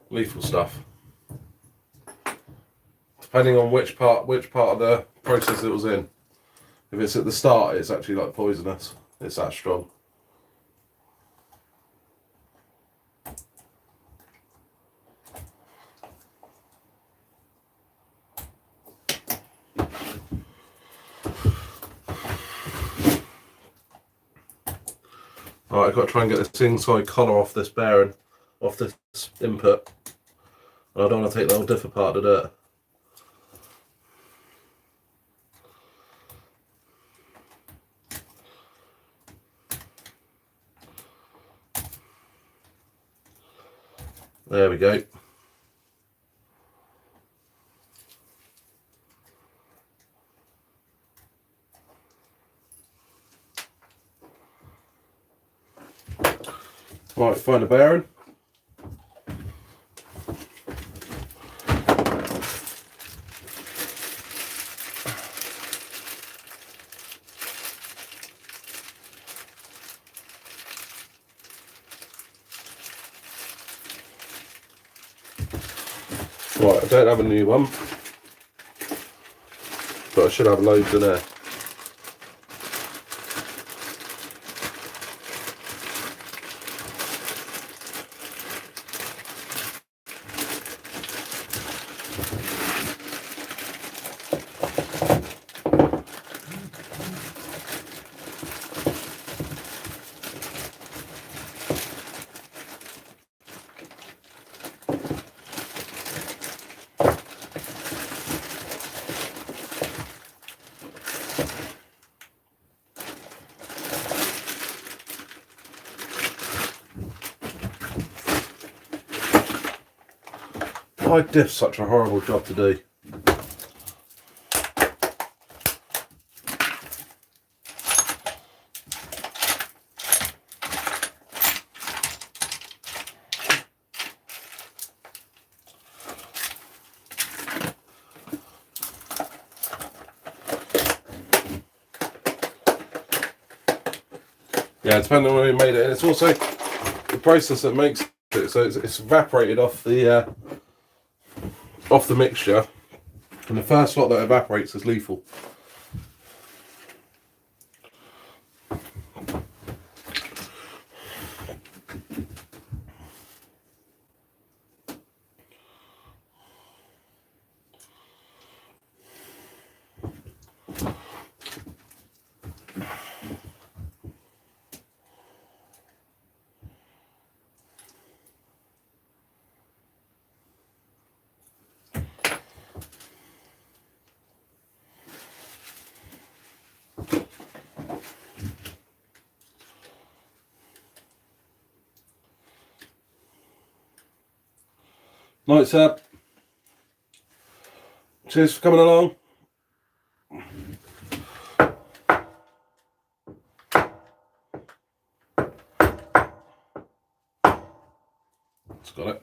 A: Lethal stuff. Depending on which part of the process it was in. If it's at the start, it's actually like poisonous. It's that strong. Alright, I've got to try and get this inside collar off this bearing, off this input. And I don't want to take the whole diff apart to do it. There we go. Right, find a bearing. Right, I don't have a new one, but I should have loads in there. Why diff such a horrible job to do? Yeah, depending on where you made it, and it's also the process that makes it. So it's evaporated off the mixture, and the first lot that evaporates is lethal. Night, Seb. Cheers for coming along. It's got it.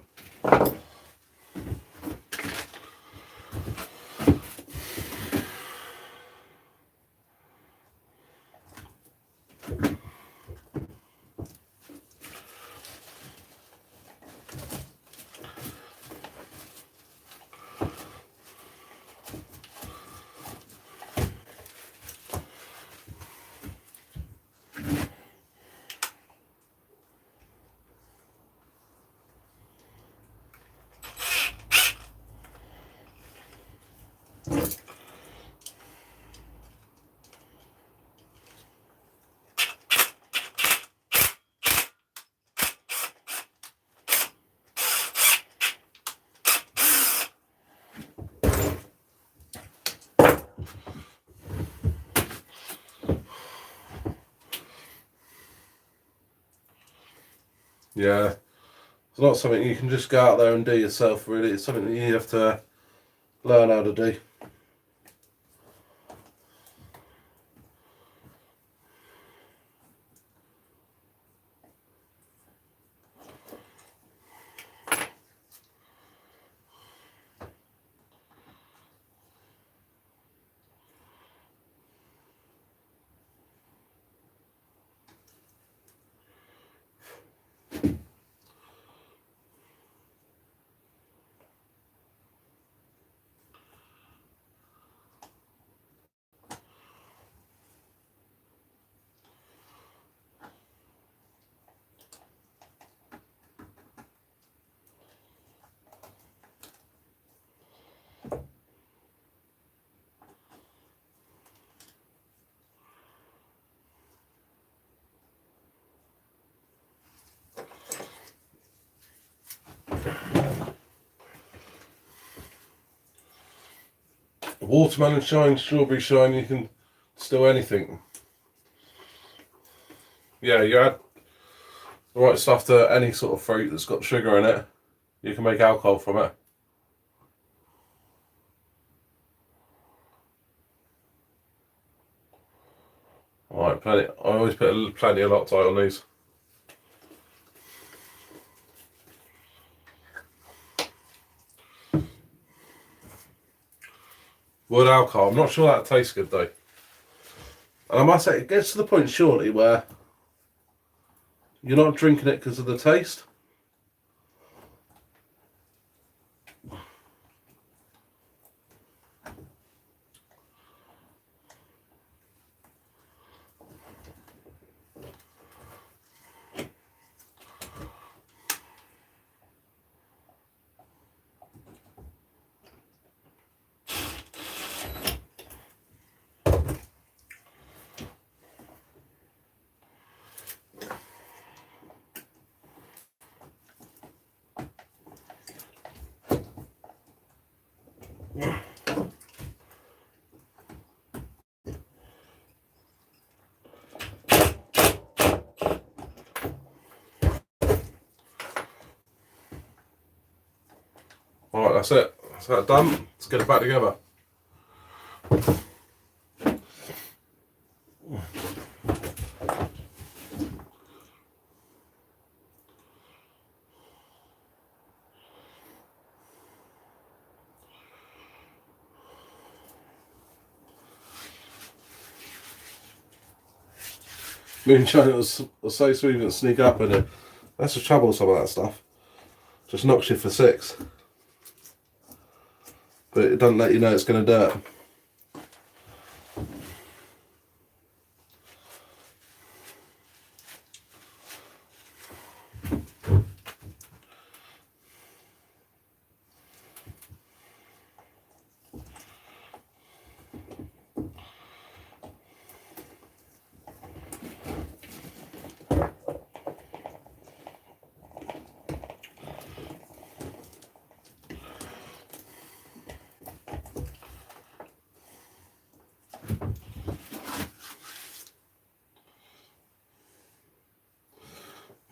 A: Yeah, it's not something you can just go out there and do yourself, really. It's something that you have to learn how to do. Watermelon shine, strawberry shine, you can still anything. Yeah, you add the right stuff to any sort of fruit that's got sugar in it, you can make alcohol from it. Alright, plenty. I always put plenty of Loctite on these. Wood alcohol, I'm not sure that tastes good though. And I must say, it gets to the point surely where you're not drinking it because of the taste. Alright, that's it. That's that done. Let's get it back together. Moonshine was so smooth and sneak up in it. That's the trouble with some of that stuff. Just knocks you for 6. But it doesn't let you know it's going to do it.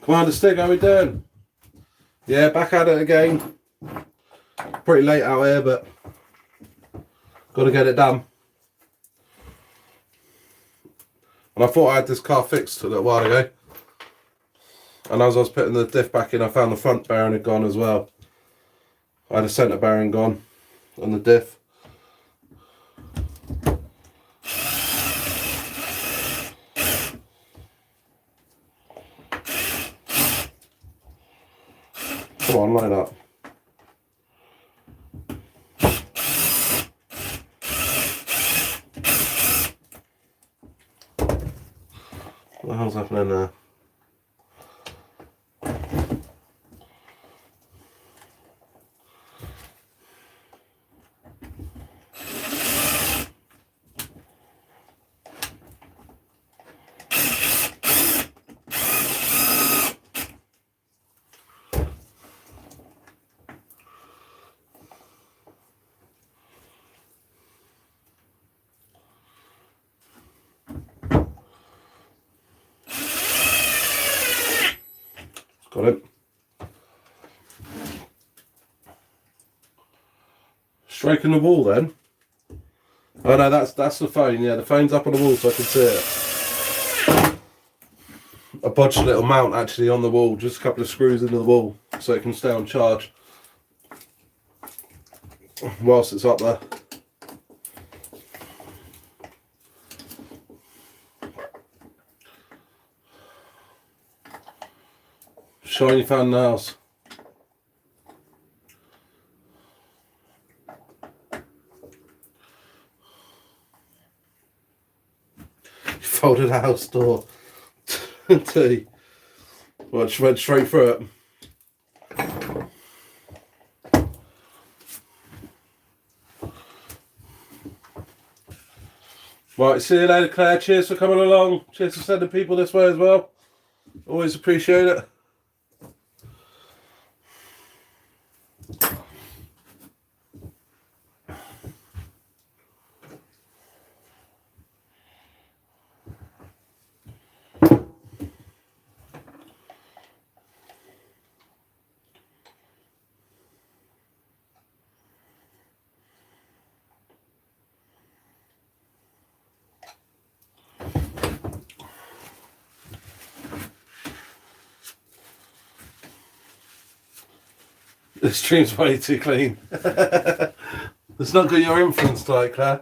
A: Commander Stig, how we doing? Yeah, back at it again. Pretty late out here, but got to get it done. And I thought I had this car fixed a little while ago. And as I was putting the diff back in, I found the front bearing had gone as well. I had a centre bearing gone on the diff. Come on, line up. What the hell's happening there? Got it. Striking the wall then. Oh no, that's the phone. Yeah, the phone's up on the wall so I can see it. I bodged a little mount actually on the wall, just a couple of screws into the wall so it can stay on charge whilst it's up there. Shiny fan nails. Folded house door. T. Well, it went straight through it. Right, see you later, Claire. Cheers for coming along. Cheers for sending people this way as well. Always appreciate it. The stream's way too clean. It's not got your influence tonight, Claire.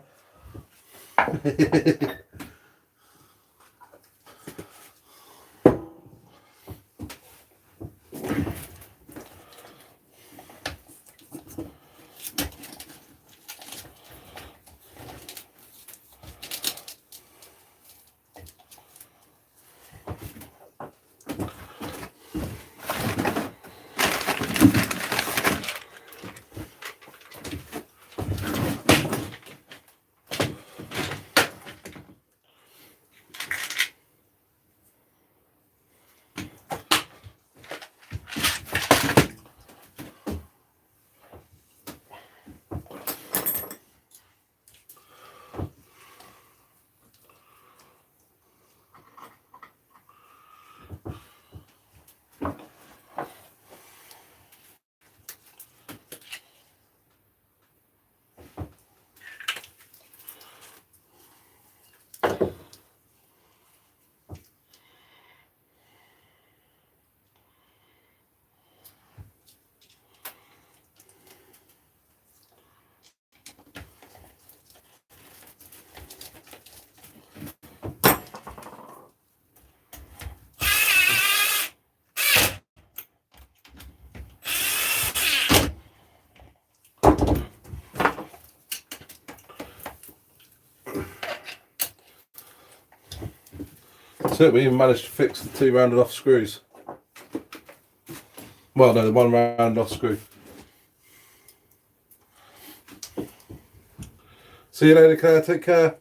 A: So we even managed to fix the 2 rounded off screws. Well, no, the 1 rounded off screw. See you later, Claire. Take care.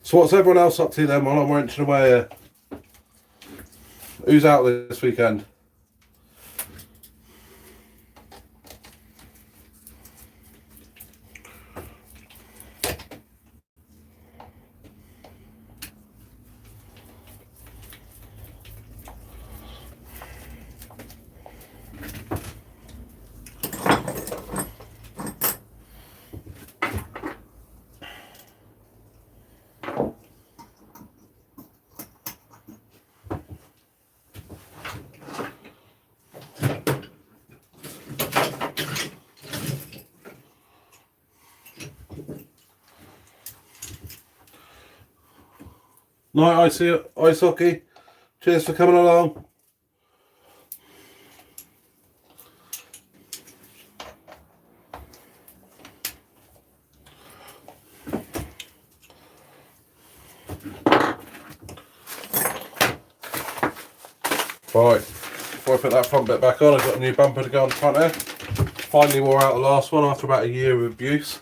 A: So what's everyone else up to then while I'm wrenching away here? Who's out this weekend? Night ice hockey. Cheers for coming along. Right, before I put that front bit back on, I've got a new bumper to go on the front here. Finally wore out the last one after about a year of abuse.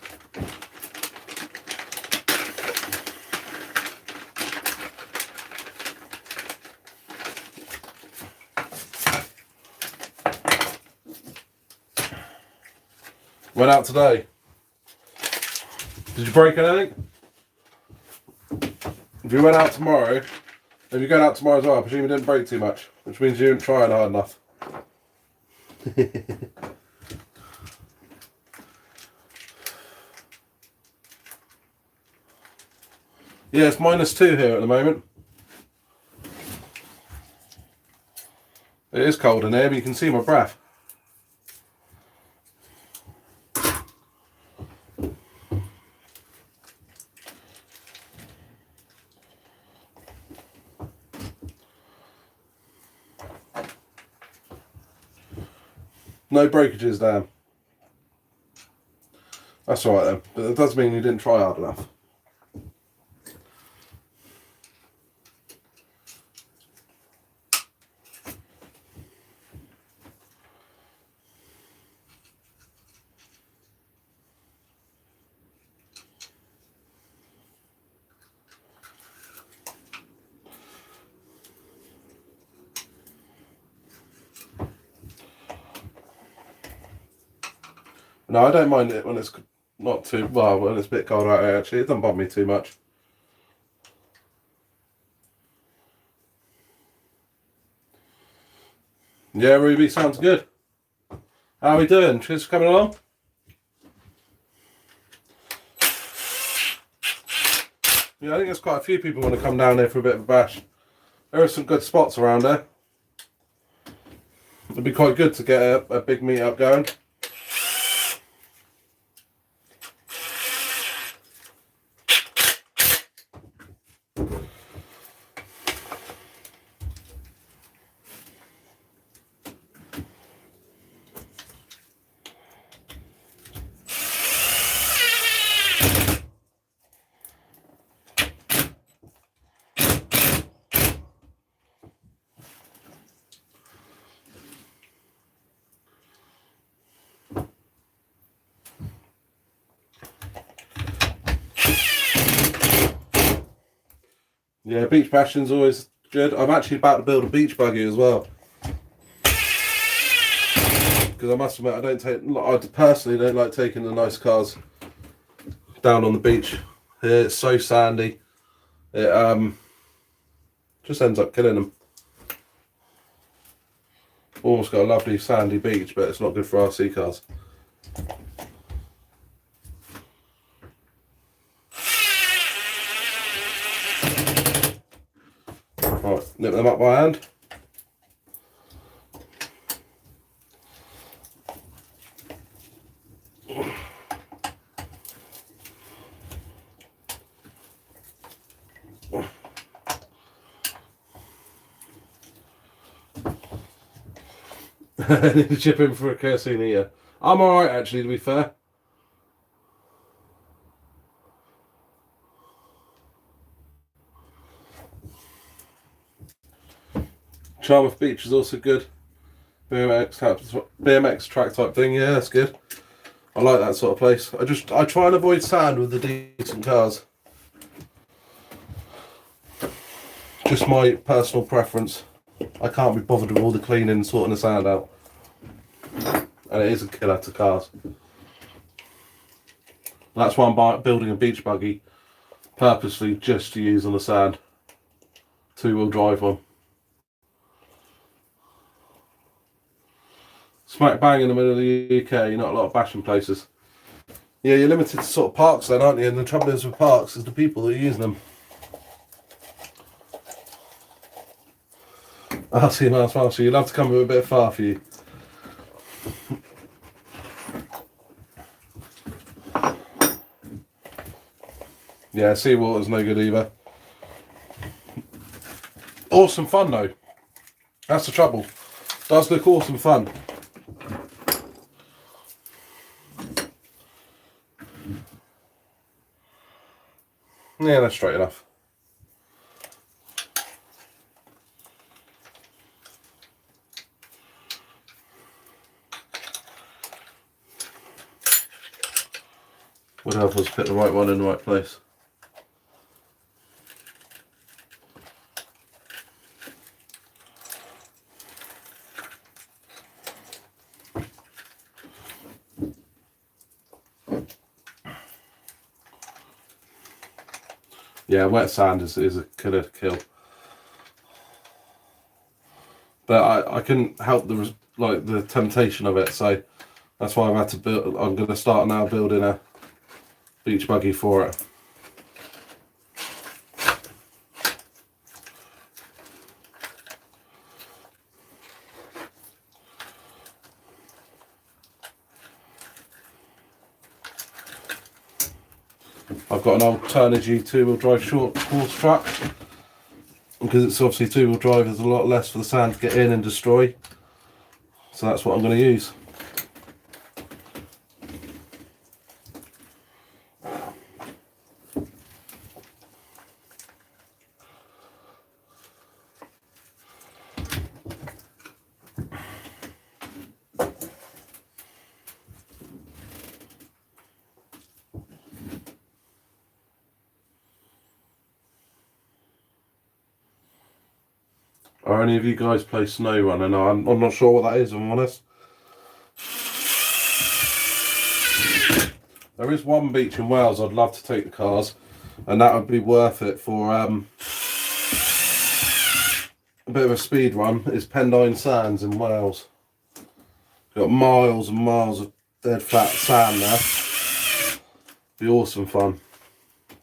A: Went out today. Did you break anything? If you went out tomorrow, if you're going out tomorrow as well, I presume you didn't break too much, which means you didn't try hard enough. Yeah, it's -2 here at the moment. It is cold in here, but you can see my breath. No breakages, Dan. That's alright then, but that does mean you didn't try hard enough. No, I don't mind it when it's not too, well, when it's a bit cold out here actually. It doesn't bother me too much. Yeah, Ruby, sounds good. How are we doing? Cheers for coming along. Yeah, I think there's quite a few people want to come down here for a bit of a bash. There are some good spots around there. It'd be quite good to get a big meet up going. Yeah, beach bashing's always good. I'm actually about to build a beach buggy as well. Because I must admit, I personally don't like taking the nice cars down on the beach. Here, it's so sandy. It just ends up killing them. Almost got a lovely sandy beach, but it's not good for RC cars. Right, nip them up by hand. I need to chip in for a kerosene eater. I'm alright actually, to be fair. Smallmouth Beach is also good. BMX track type thing, yeah, that's good. I like that sort of place. I try and avoid sand with the decent cars. Just my personal preference. I can't be bothered with all the cleaning and sorting the sand out. And it is a killer to cars. That's why I'm building a beach buggy purposely just to use on the sand. 2-wheel drive one. Smack bang in the middle of the UK, not a lot of bashing places. Yeah, you're limited to sort of parks then, aren't you? And the trouble is with parks is the people that are using them. I'll see you last while, so you'll have to come a bit far for you. Yeah, seawater's no good either. Awesome fun though. That's the trouble. Does look awesome fun. Yeah, that's straight enough. Would help us put the right one in the right place. Yeah, wet sand is a killer to kill. But I couldn't help the temptation of it, so that's why I've had to build. I'm going to start now building a beach buggy for it. I've got an old Turnigy 2-wheel drive short horse truck. Because it's obviously 2-wheel drive, there's a lot less for the sand to get in and destroy. So that's what I'm going to use. Are any of you guys play snow run? And I'm not sure what that is, if I'm honest. There is one beach in Wales I'd love to take the cars, and that would be worth it for a bit of a speed run. Is Pendine Sands in Wales. Got miles and miles of dead flat sand there. Be awesome fun.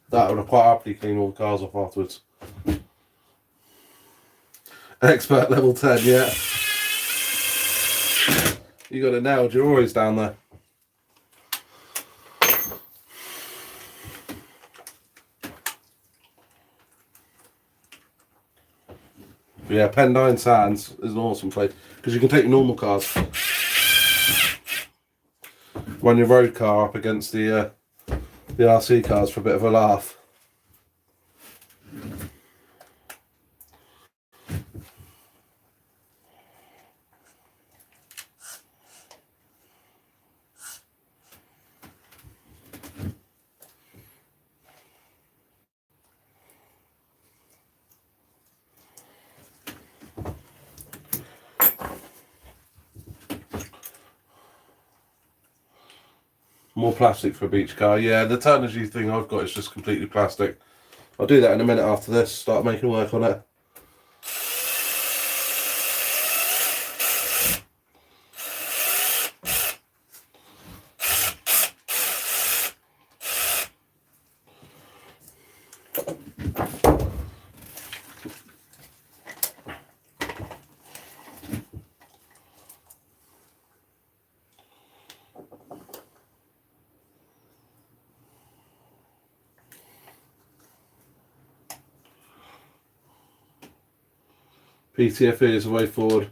A: That would quite happily clean all the cars off afterwards. Expert level 10, yeah. You got it nailed, you're always down there. But yeah, Pendine Sands is an awesome place because you can take your normal cars, run your road car up against the RC cars for a bit of a laugh. More plastic for a beach car. Yeah, the Turnigy thing I've got is just completely plastic. I'll do that in a minute after this, start making work on it. PTFE is the way forward,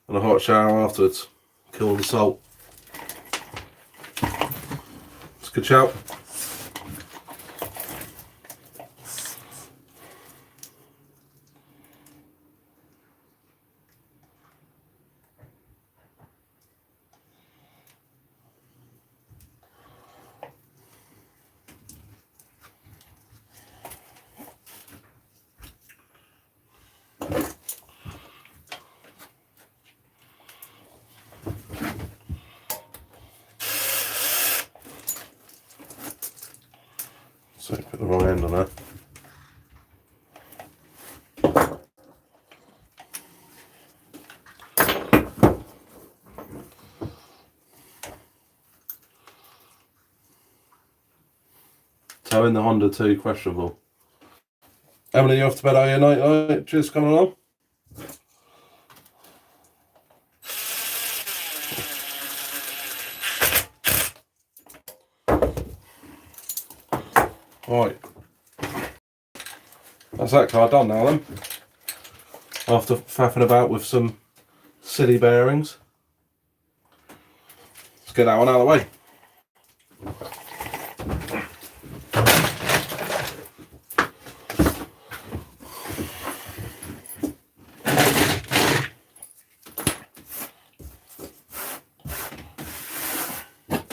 A: and a hot shower afterwards. Kill the salt. It's a good shout. So put the wrong end on there. Towing the Honda 2 questionable. Emily, you off to bed, are you? Night, just coming along. Right. That's that car done now then. After faffing about with some silly bearings. Let's get that one out of the way.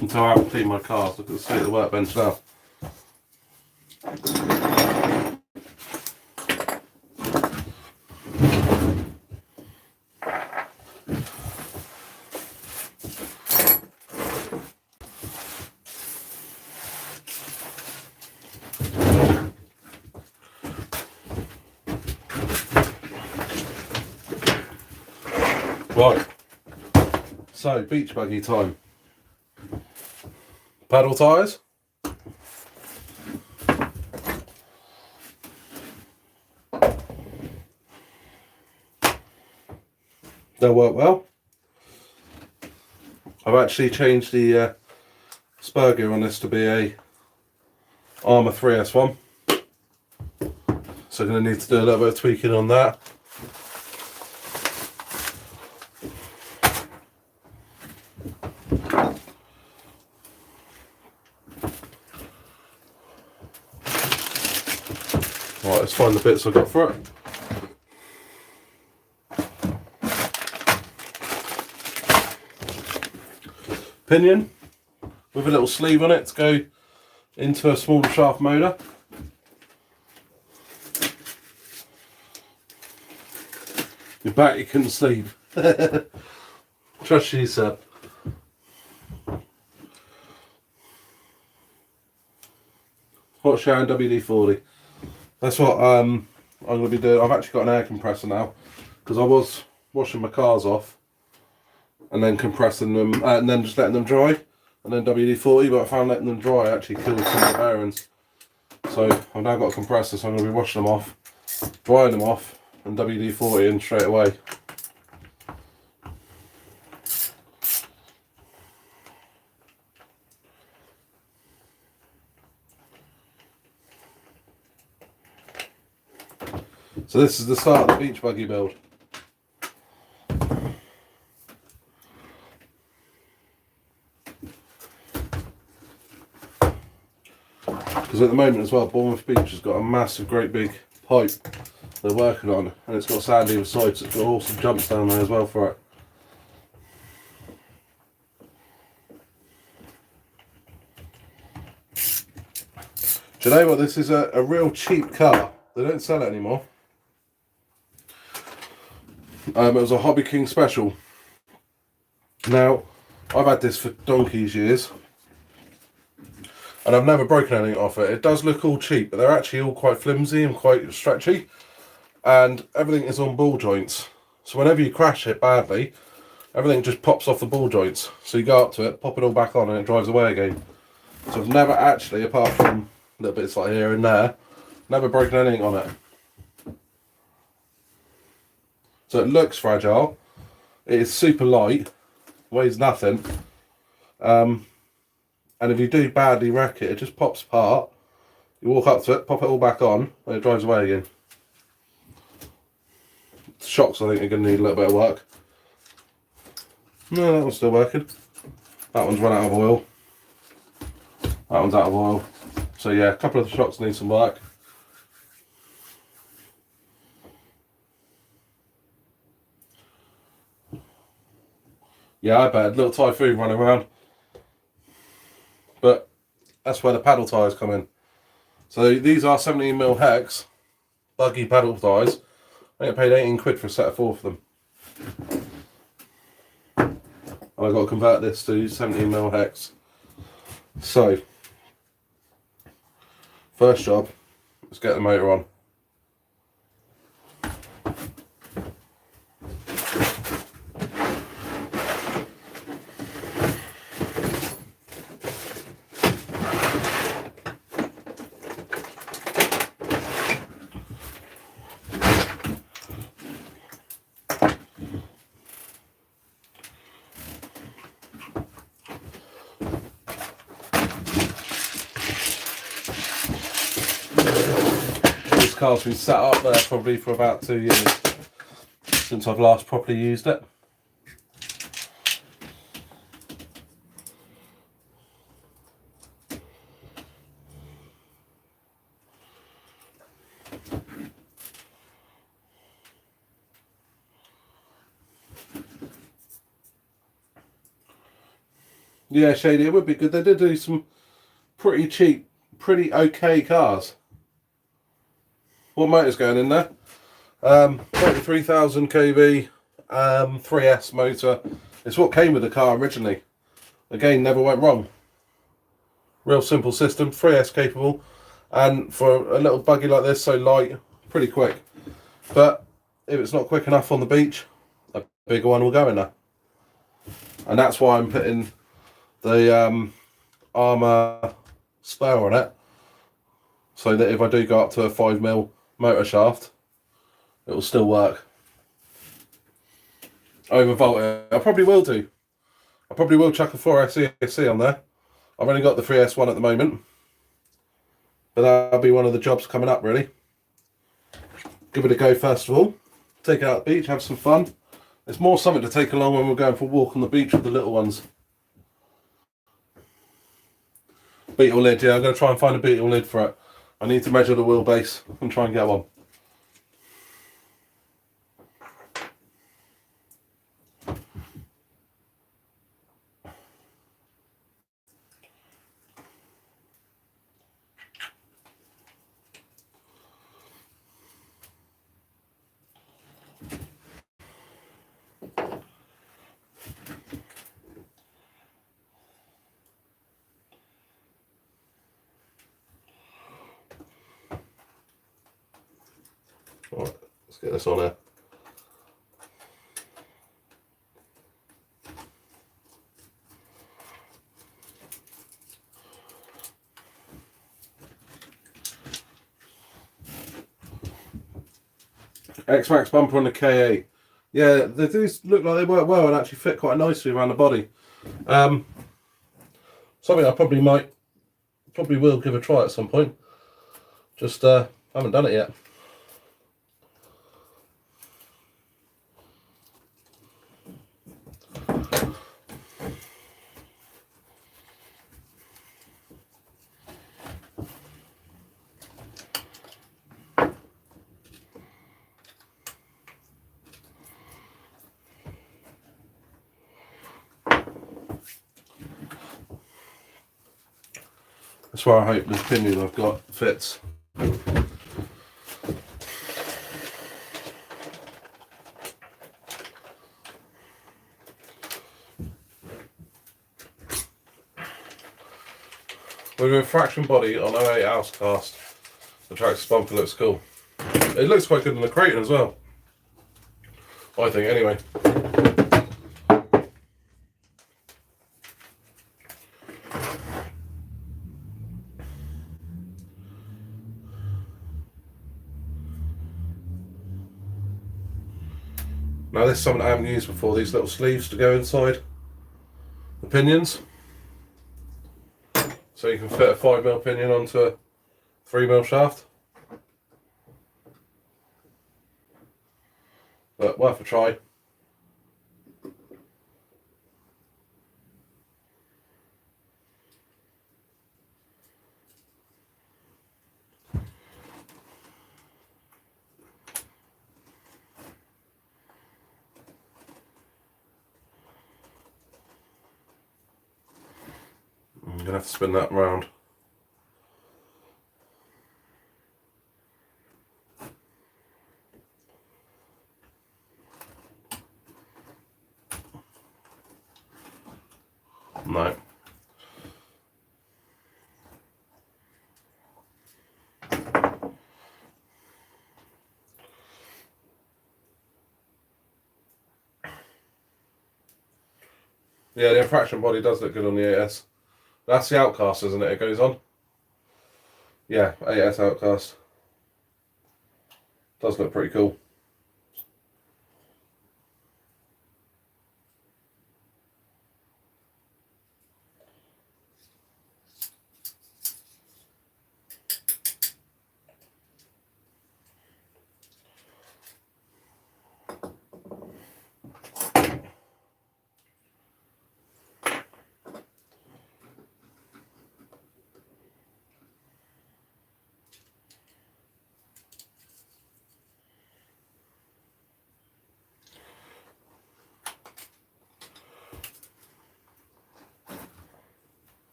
A: Until I have clean my car, so look at the state of the workbench now. Right, so beach buggy time. Paddle tyres. They'll work well. I've actually changed the spur gear on this to be a Armour 3S1. So I'm going to need to do a little bit of tweaking on that. Right, let's find the bits I've got for it. Pinion with a little sleeve on it to go into a smaller shaft motor. Your back you couldn't sleeve. Trust you, sir. Hot shower and WD-40. That's what I'm going to be doing. I've actually got an air compressor now because I was washing my cars off and then compressing them and then just letting them dry and then WD-40, but I found letting them dry actually killed some of the bearings. So I've now got a compressor, so I'm going to be washing them off, drying them off and WD-40 in straight away. So this is the start of the beach buggy build. Because at the moment as well, Bournemouth Beach has got a massive, great big pipe they're working on, and it's got sand either side, so it's got awesome jumps down there as well for it. Do you know what? This is a real cheap car. They don't sell it anymore. It was a Hobby King special. Now, I've had this for donkey's years, and I've never broken anything off it. It does look all cheap, but they're actually all quite flimsy and quite stretchy, and everything is on ball joints. So whenever you crash it badly, everything just pops off the ball joints. So you go up to it, pop it all back on, and it drives away again. So I've never actually, apart from little bits like here and there, never broken anything on it. So it looks fragile. It is super light, weighs nothing. And if you do badly wreck it, it just pops apart. You walk up to it, pop it all back on, and it drives away again. The shocks, I think, are going to need a little bit of work. No, that one's still working. That one's run out of oil. That one's out of oil. So yeah, a couple of the shocks need some work. Yeah, I bet. Little Typhoon running around. But that's where the paddle tyres come in. So these are 17mm hex buggy paddle tyres. I think I paid 18 quid for a set of 4 for them. And I've got to convert this to 17mm hex. So First job, let's get the motor on. This car's been sat up there probably for about 2 years since I've last properly used it. Yeah, Shady, it would be good. They did do some pretty cheap, pretty okay cars. What motor's going in there? 33,000 kV, 3S motor. It's what came with the car originally. Again, never went wrong. Real simple system, 3S capable, and for a little buggy like this, so light, pretty quick. But if it's not quick enough on the beach, a bigger one will go in there. And that's why I'm putting the armour spare on it, so that if I do go up to a 5mm motor shaft, it will still work. Overvolt it. I probably will do. I probably will chuck a 4S ESC on there. I've only got the 3S one at the moment, but that'll be one of the jobs coming up, really. Give it a go first of all. Take it out the beach, have some fun. It's more something to take along when we're going for a walk on the beach with the little ones. Beetle lid, yeah, I'm going to try and find a beetle lid for it. I need to measure the wheelbase and try and get one. Alright, let's get this on here. X-Max bumper on the KA. Yeah, they do look like they work well and actually fit quite nicely around the body. Something I probably will give a try at some point. Just haven't done it yet. That's why I hope this pinion I've got fits. With a fraction body on 08 house cast, the Traxxas bumper looks cool. It looks quite good in the Creighton as well, I think, anyway. Now this is something I haven't used before, these little sleeves to go inside the pinions. So you can fit a 5mm pinion onto a 3mm shaft. But worth a try. I'm going to have to spin that round. No. Yeah, the infraction body does look good on the AS. That's the Outcast, isn't it? It goes on. Yeah, AS Outcast. Does look pretty cool.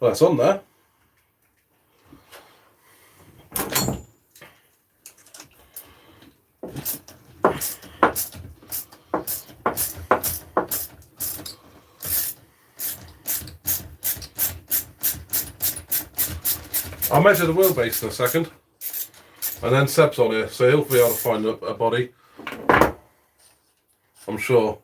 A: Well, that's on there. I'll measure the wheelbase in a second. And then Seb's on here, so he'll be able to find a body. I'm sure.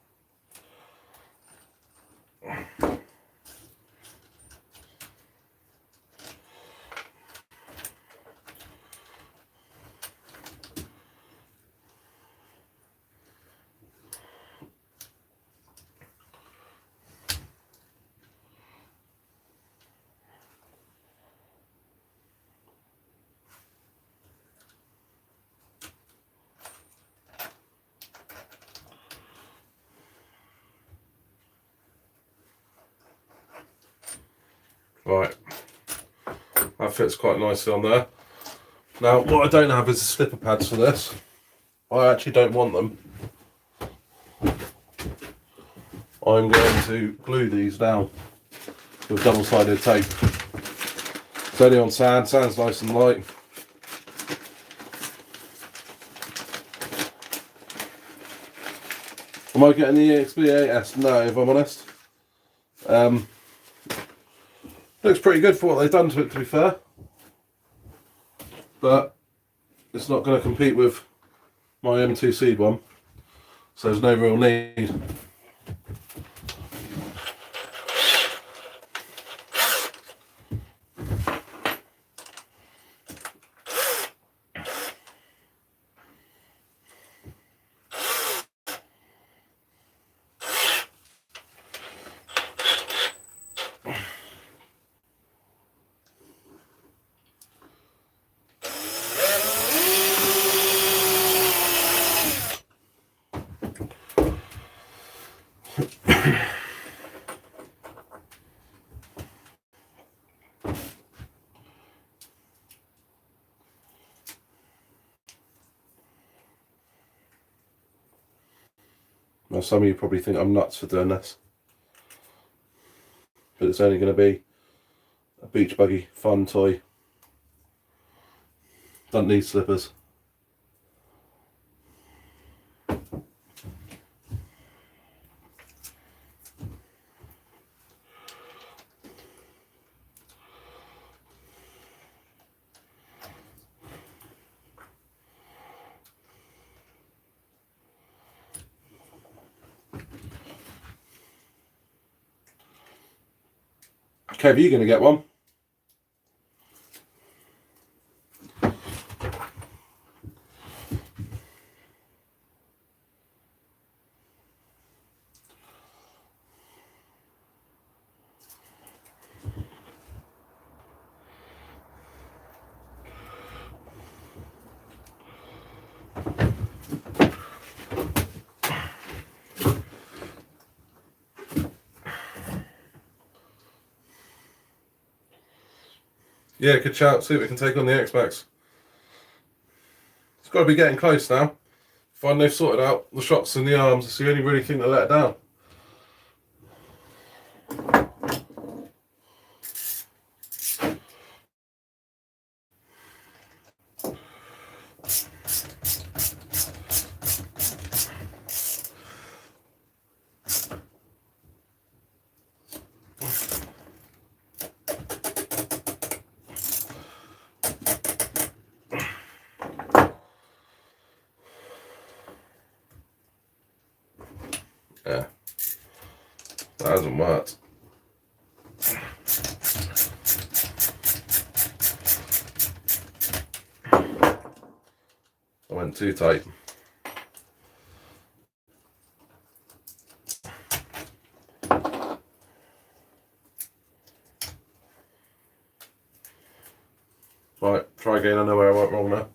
A: Right, that fits quite nicely on there. Now, what I don't have is the slipper pads for this. I actually don't want them. I'm going to glue these down with double-sided tape. It's only on sand, sand's nice and light. Am I getting the EXB8S? No, if I'm honest. Looks pretty good for what they've done to it, to be fair. But it's not going to compete with my M2 Seed one. So there's no real need. Now, some of you probably think I'm nuts for doing this, but it's only going to be a beach buggy fun toy. Don't need slippers. Kev, are you going to get one? Yeah, good shout. See what we can take on the X-Max. It's got to be getting close now. Find they've sorted out the shots and the arms. It's the only really thing to let it down. hasn't worked. I went too tight. Right, try again. I know where I went wrong now.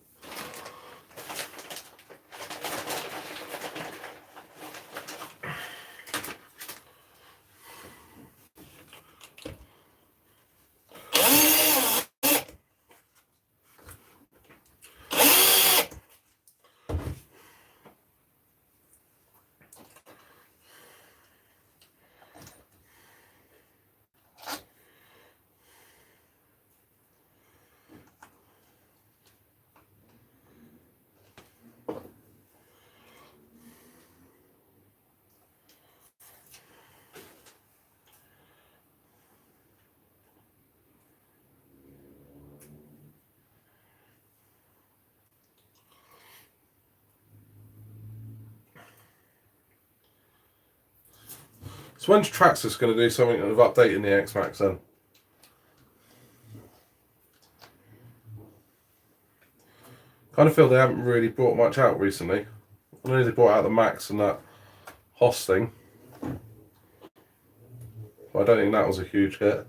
A: So when's Traxxas going to do something of updating the X-Max then? Kind of feel they haven't really brought much out recently. I know they brought out the Max and that Hoss thing. But I don't think that was a huge hit.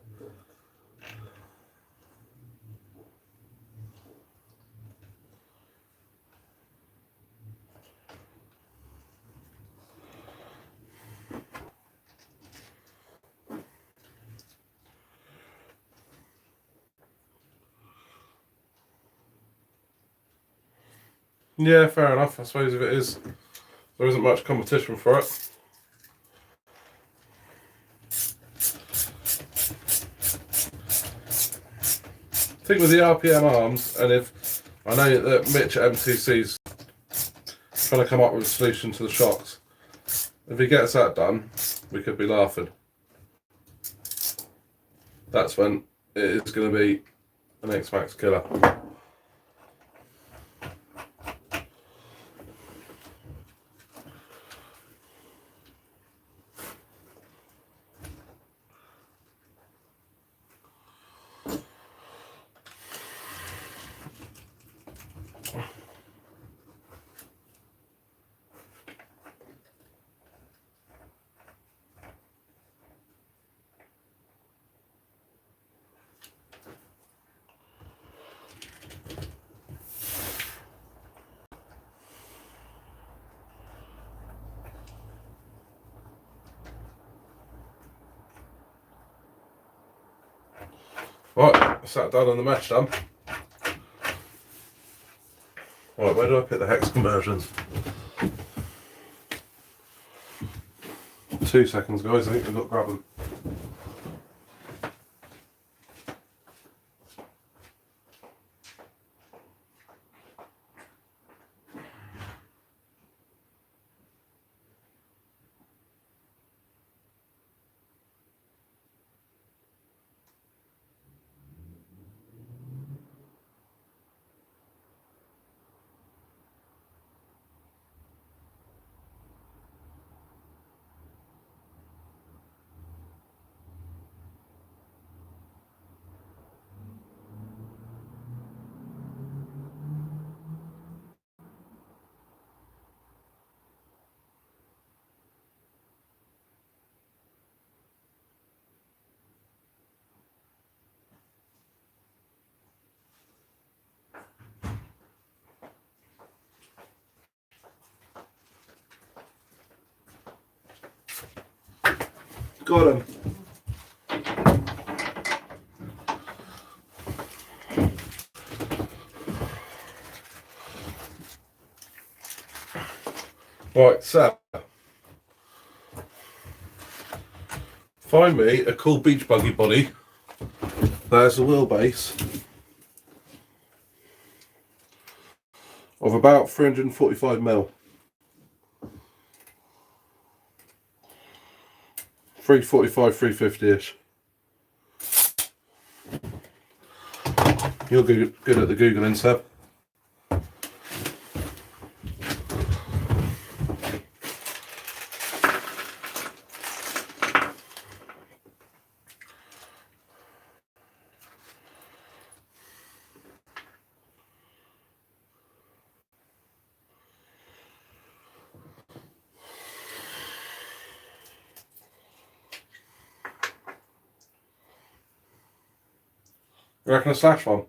A: Yeah, fair enough. I suppose if it is, there isn't much competition for it. I think with the RPM arms, and if I know that Mitch at M2C's trying to come up with a solution to the shocks, if he gets that done, we could be laughing. That's when it is going to be an X-Max killer. Right, that's that done on the mesh done. Right, where do I put the hex conversions? 2 seconds, guys. I think we've got to grab them. Got him. Right, so find me a cool beach buggy body. There's a wheelbase of about 345mm. 345, 350-ish. You're good at the Googling, Seb. You reckon a slash one?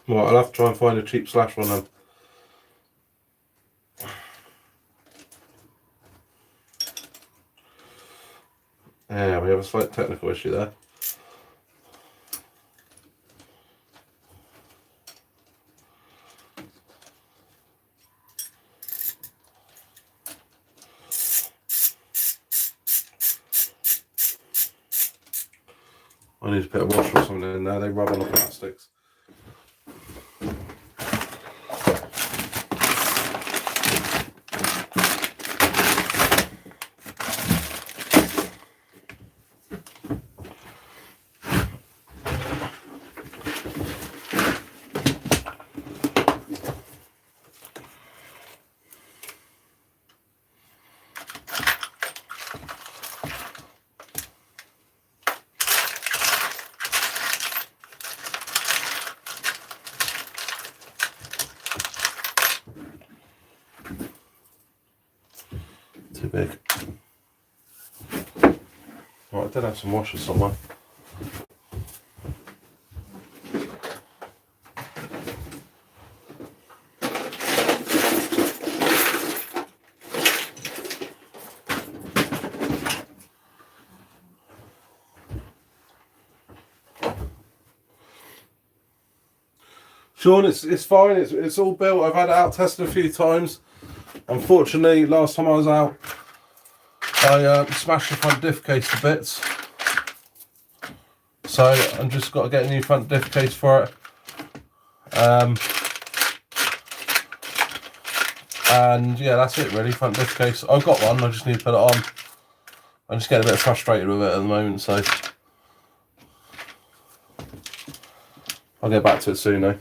A: Well, I'll have to try and find a cheap slash one then. Yeah, we have a slight technical issue there. I need to put a washer or something in there, they rub on the plastics. Too big. Right, I did have some washers somewhere. Sean, it's fine. It's all built. I've had it out tested a few times. Unfortunately, last time I was out, I smashed the front diff case to bits. So I'm just got to get a new front diff case for it. And yeah, that's it really. Front diff case. I've got one. I just need to put it on. I'm just getting a bit frustrated with it at the moment, so I'll get back to it soon though.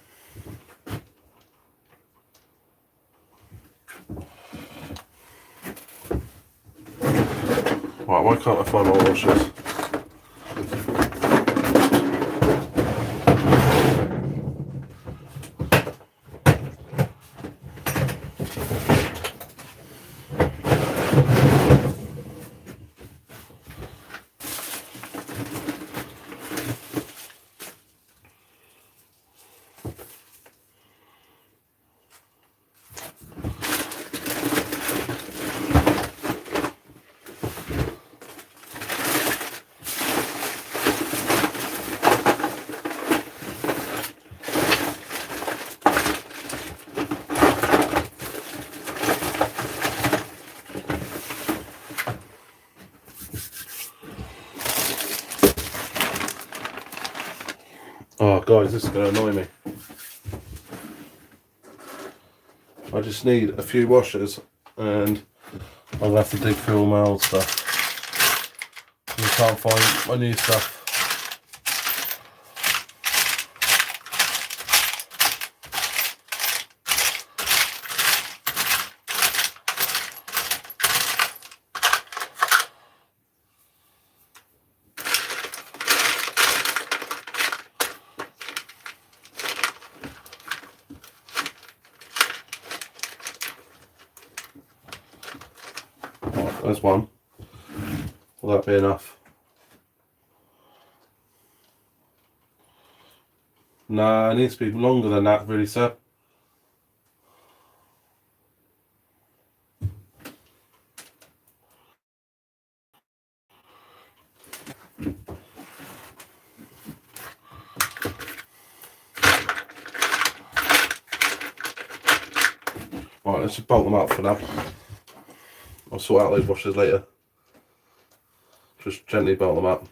A: Right, why can't I find my washers? Oh guys, this is going to annoy me. I just need a few washers and I'll have to dig through all my old stuff. I can't find my new stuff. There's one. Will that be enough? Nah, it needs to be longer than that, really, sir. Right, let's just bolt them up for now. I'll sort out those washers later. Just gently bolt them up.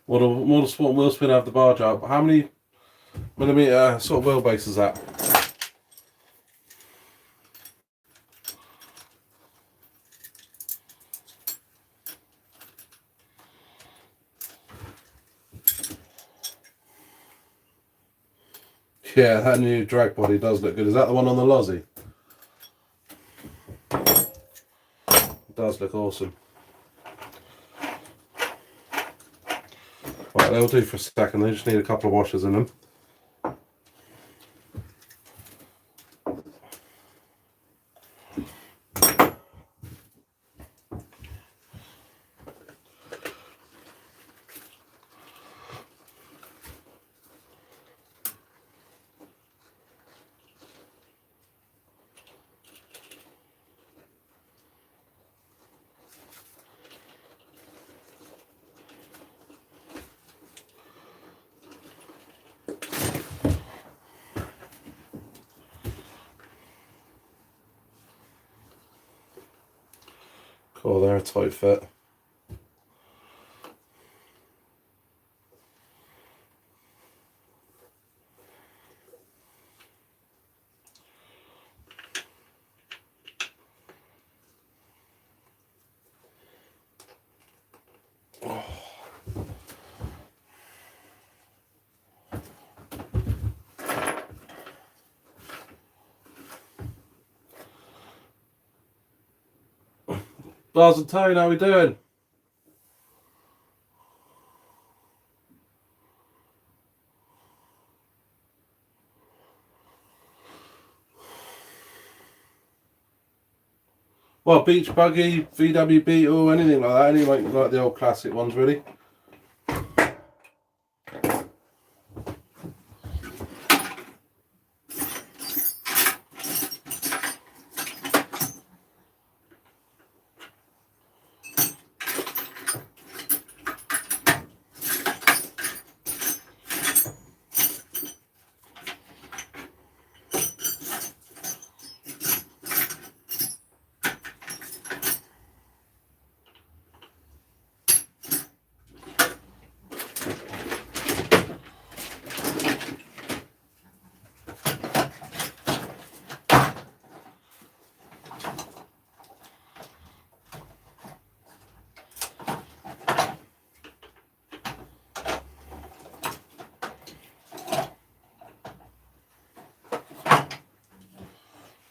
A: Will the sport wheel spin have the barge up? How many millimetre sort of wheelbase is that? Yeah, that new drag body does look good. Is that the one on the Lozzie? It does look awesome. Right, they'll do for a second. They just need a couple of washers in them. Cool, they're a tight fit. Bars and Tone, how we doing? Well, beach buggy, VW Beetle, anything like that. Anything like the old classic ones, really.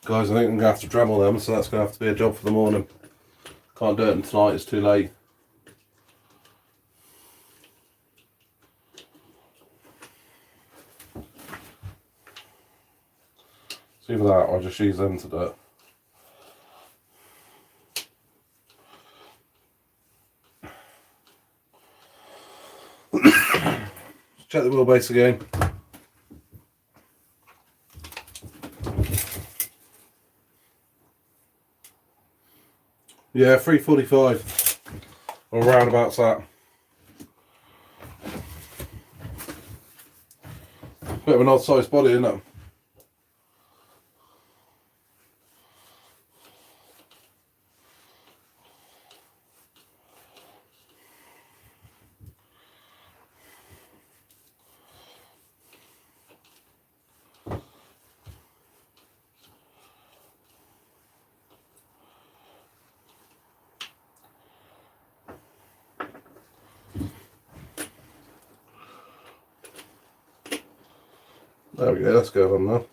A: Guys, I think I'm going to have to Dremel them, so that's going to have to be a job for the morning. Can't do it tonight, it's too late. So either that or I'll just use them to do it. Check the wheelbase again. Yeah, 345 or roundabouts that. Bit of an odd sized body, isn't it? There we go, let's go on now.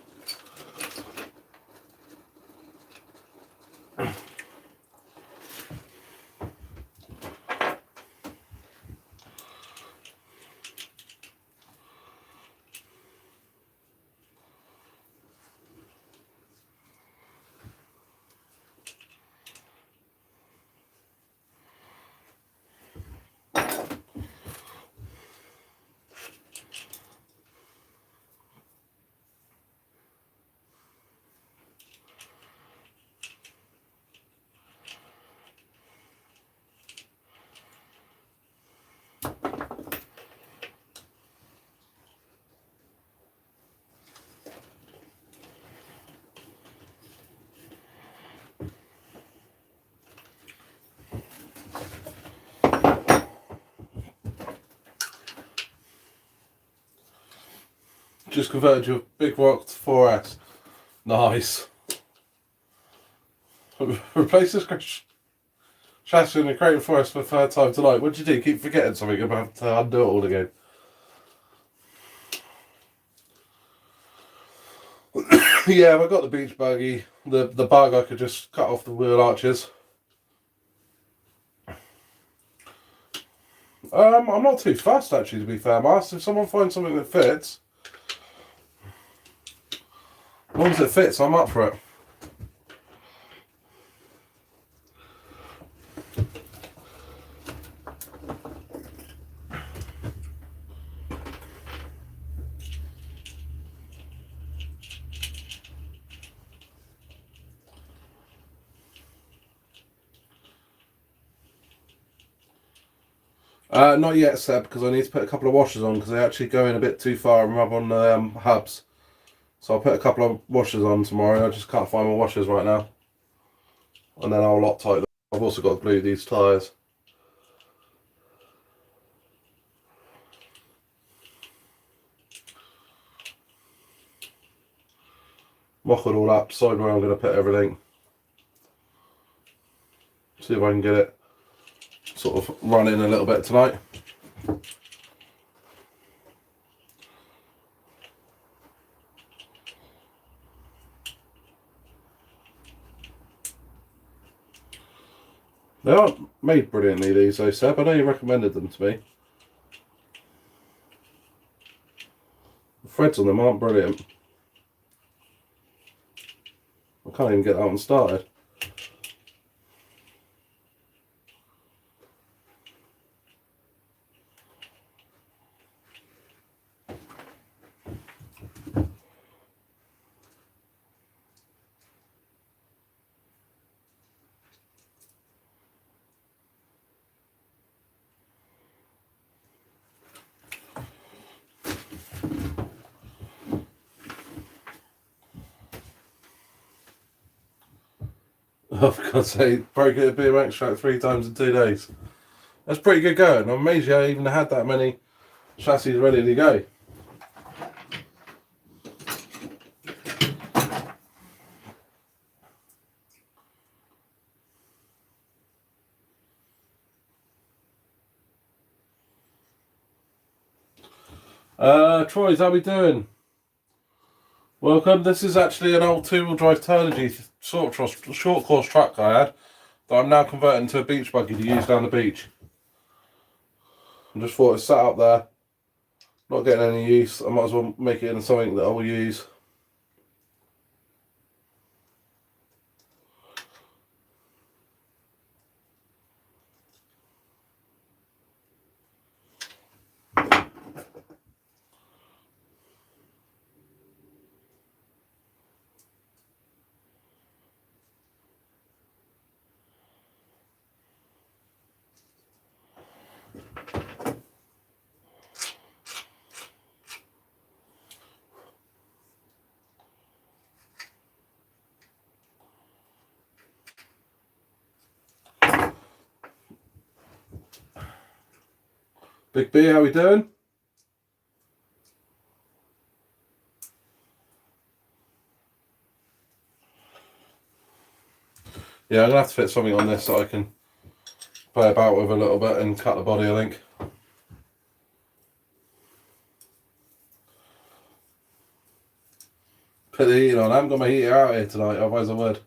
A: Just converted your big rock to 4S. Nice. Replace this chassis in the crate for us for the third time tonight. What did you do? Keep forgetting something about to undo it all again. Yeah, I got the beach buggy. The bug I could just cut off the wheel arches. I'm not too fussed actually, to be fair, Mars. If someone finds something that fits, as long as it fits, I'm up for it. Not yet, Seb, because I need to put a couple of washers on because they actually go in a bit too far and rub on the hubs. So I'll put a couple of washers on tomorrow. I just can't find my washers right now. And then I'll Loctite them. I've also got to glue these tyres. Mock it all up, decide where I'm going to put everything. See if I can get it sort of running a little bit tonight. They aren't made brilliantly, these though, Seb. I know you recommended them to me. The threads on them aren't brilliant. I can't even get that one started. Oh, for God's sake, broke it at BMX track 3 times in 2 days. That's pretty good going. I'm amazed I even had that many chassis ready to go. Troy's, how we doing? Welcome. This is actually an old 2-wheel drive Turnigy short course truck I had that I'm now converting to a beach buggy to use down the beach. I just thought it's sat up there, not getting any use. I might as well make it into something that I will use. Big B, how we doing? Yeah, I'm going to have to fit something on this so I can play about with a little bit and cut the body, I think. Put the heater on. I haven't got my heater out here tonight, otherwise I would.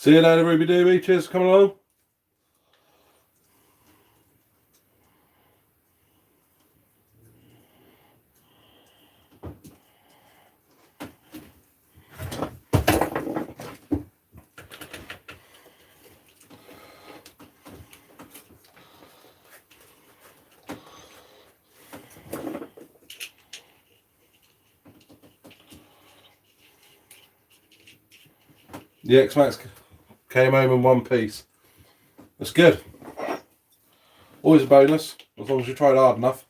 A: See you later, Ruby Dooby. Cheers for coming along. The X-Max came home in one piece. That's good. Always a bonus, as long as you tried hard enough.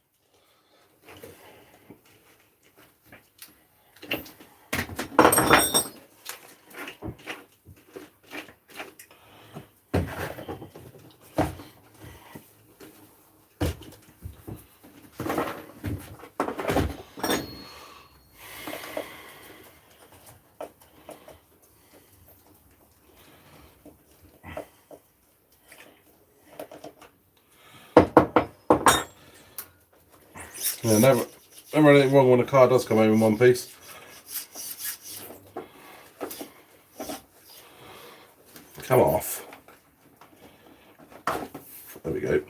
A: Yeah, never anything wrong when a car does come home in one piece. Come off. There we go.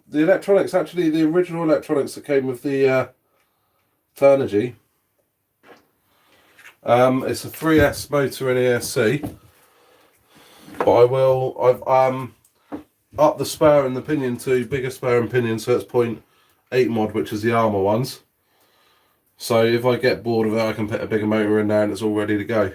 A: The electronics, actually the original electronics that came with the Turnigy. It's a 3S motor in ESC, but I've upped the spare and the pinion to bigger spare and pinion, so it's 0.8 mod, which is the Armour ones. So if I get bored of it, I can put a bigger motor in there and it's all ready to go.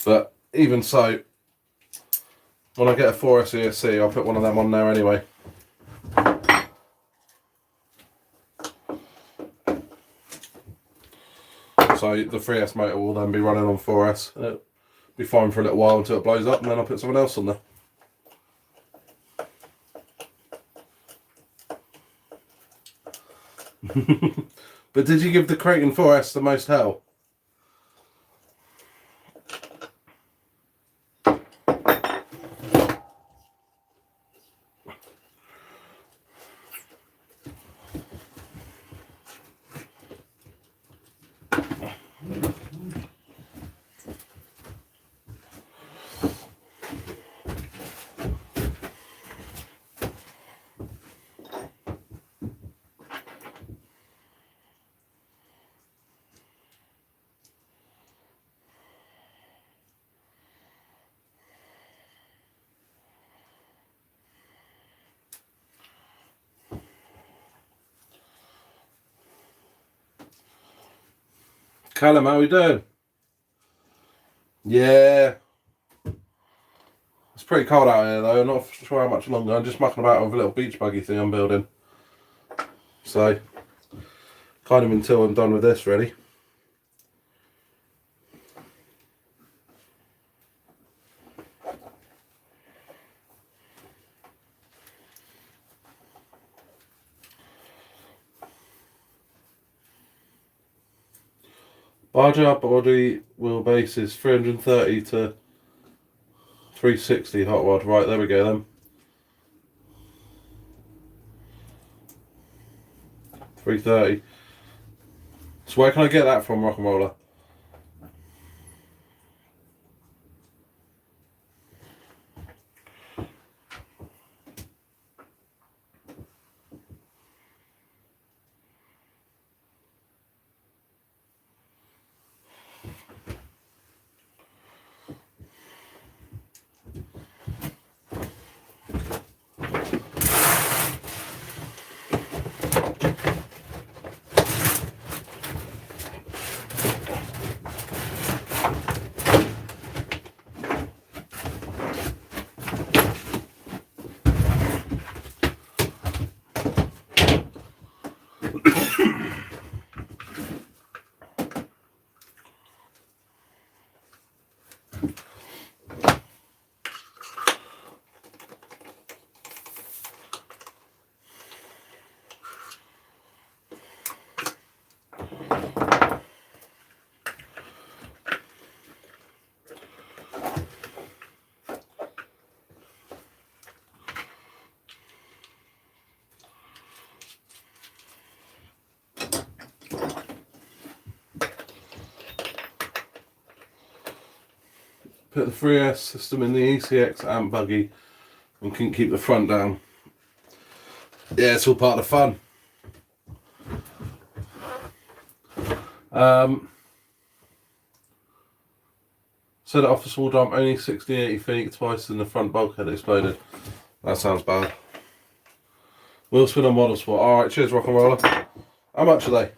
A: But even so, when I get a 4S ESC, I'll put one of them on there anyway. So the 3S motor will then be running on 4S. It'll be fine for a little while until it blows up, and then I'll put someone else on there. But did you give the Kraton 4S the most hell? Callum, how we doing? Yeah. It's pretty cold out here though, I'm not sure how much longer. I'm just mucking about with a little beach buggy thing I'm building. So, kind of until I'm done with this really. Larger body wheelbase is 330 to 360 hot rod. Right, there we go then. 330. So where can I get that from, Rock and Roller? Put the 3S system in the ECX and buggy and couldn't keep the front down. Yeah, it's all part of the fun. Set it off a small jump, only 60-80 feet, twice in the front bulkhead exploded. That sounds bad. Wheel spin on model sport. Alright, cheers rock and roller. How much are they?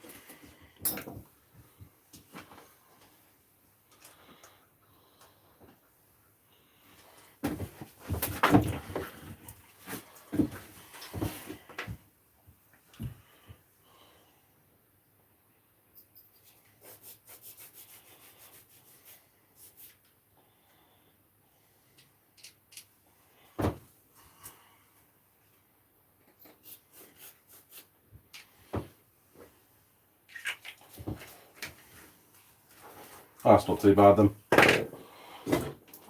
A: Oh, that's not too bad then.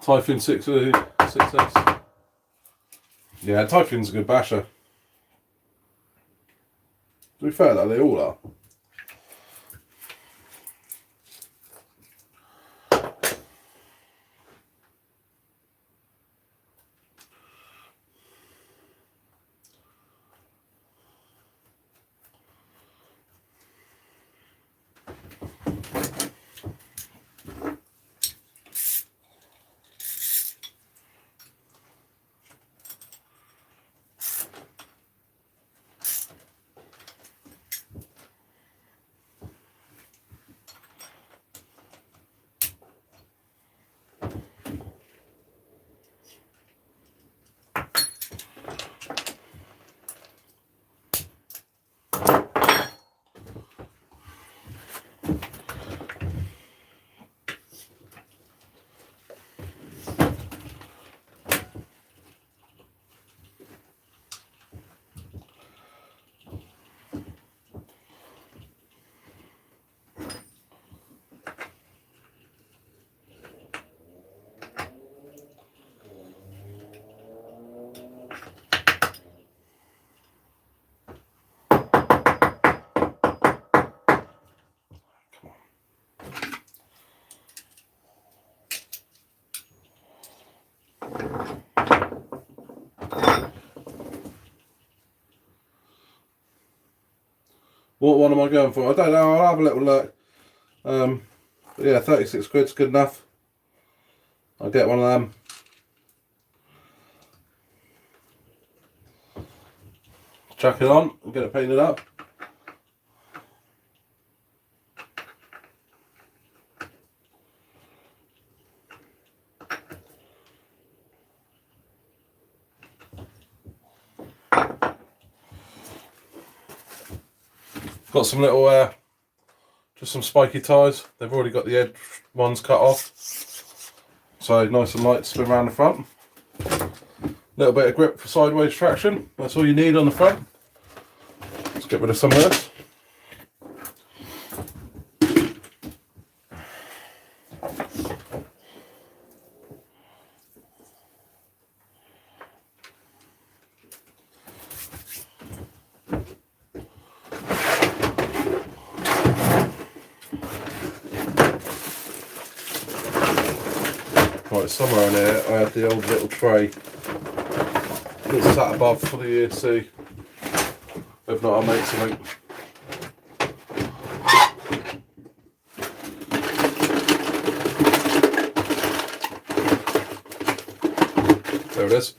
A: Typhoon 6S. Yeah, Typhoon's a good basher. To be fair though, they all are. What one am I going for? I don't know, I'll have a little look. But yeah, 36 quid's good enough. I'll get one of them. Chuck it on and get it painted up. Got some little, just some spiky ties. They've already got the edge ones cut off. So nice and light to spin around the front. Little bit of grip for sideways traction. That's all you need on the front. Let's get rid of some of this. Right, somewhere in here I had the old little tray that's sat above for the ESC. If not, I'll make something. There it is.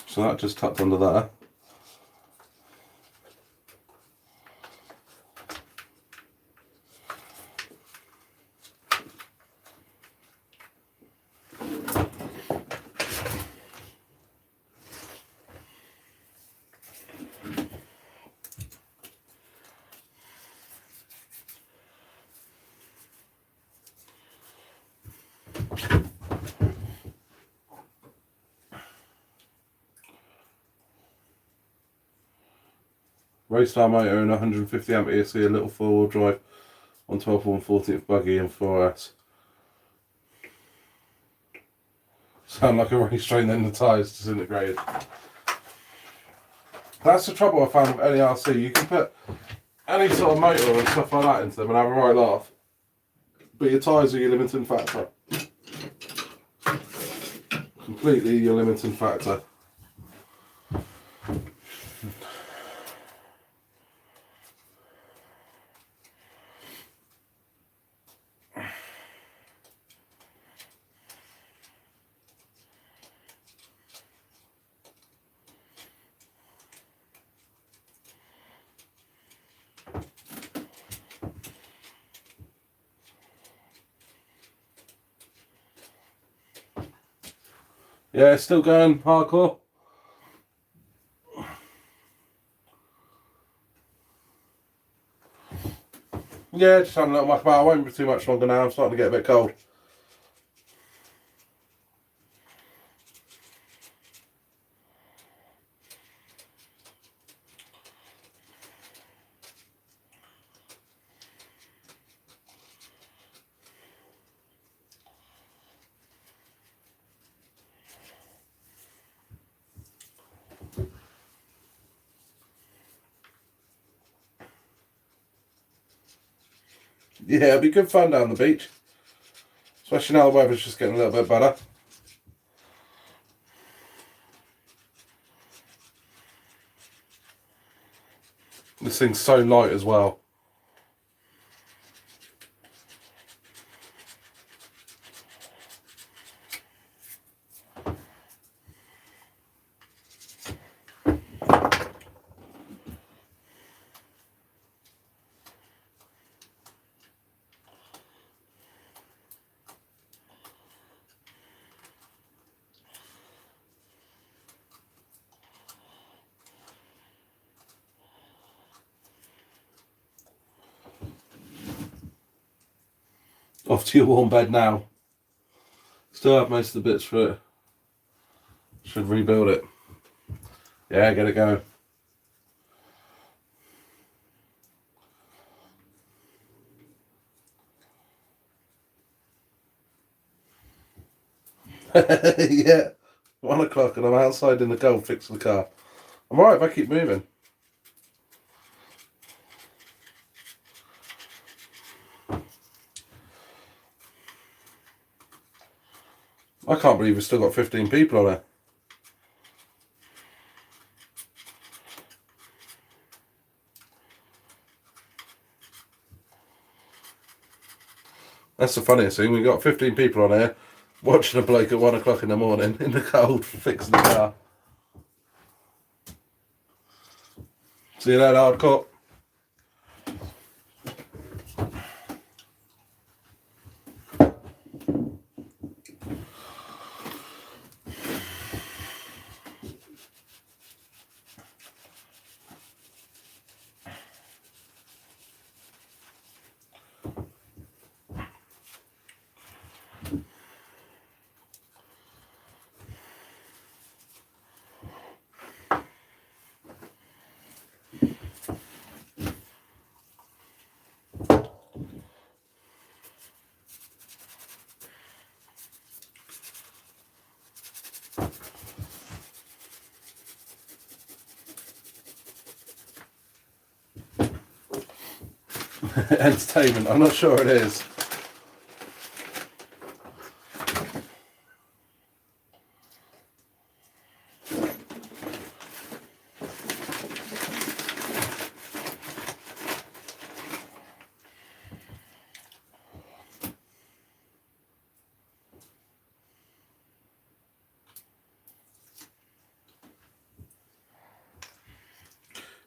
A: So that just tucked under there. Race star motor and 150 amp ESC, a little four-wheel drive, 112 140th buggy and 4S. Sound like a race train, then the tyres disintegrated. That's the trouble I found with any RC. You can put any sort of motor and stuff like that into them and have a right laugh. But your tyres are your limiting factor. Completely your limiting factor. Yeah, still going hardcore. Yeah, just having a little muck about. I won't be too much longer now. I'm starting to get a bit cold. Yeah, it'll be good fun down the beach. Especially now the weather's just getting a little bit better. This thing's so light as well. Off to your warm bed now. Still have most of the bits for it. Should rebuild it. Yeah, get it going. Yeah, 1 o'clock and I'm outside in the cold fixing the car. I'm alright if I keep moving. I can't believe we've still got 15 people on it. That's the funniest thing. We've got 15 people on here watching a bloke at 1 o'clock in the morning in the cold fixing the car. See you later, hardcore. Entertainment, I'm not sure it is.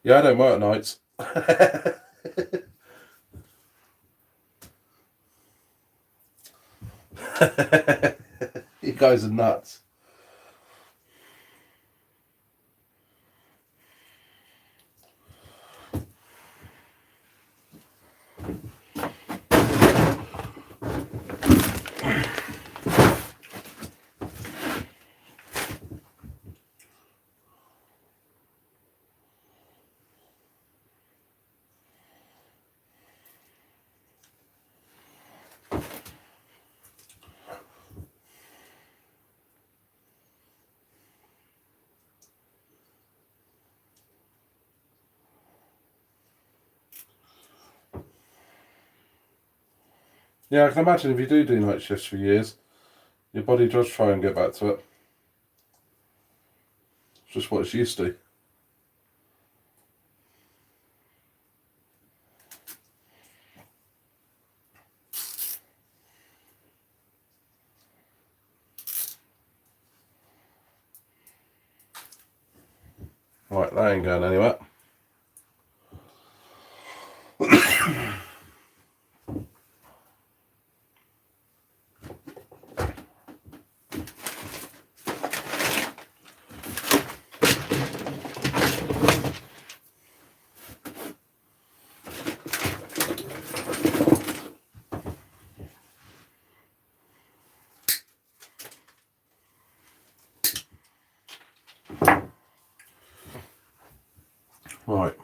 A: Yeah, I don't work nights. You guys are nuts. Yeah, I can imagine if you do night shifts for years, your body does try and get back to it. It's just what it's used to. Right, that ain't going anywhere. Right.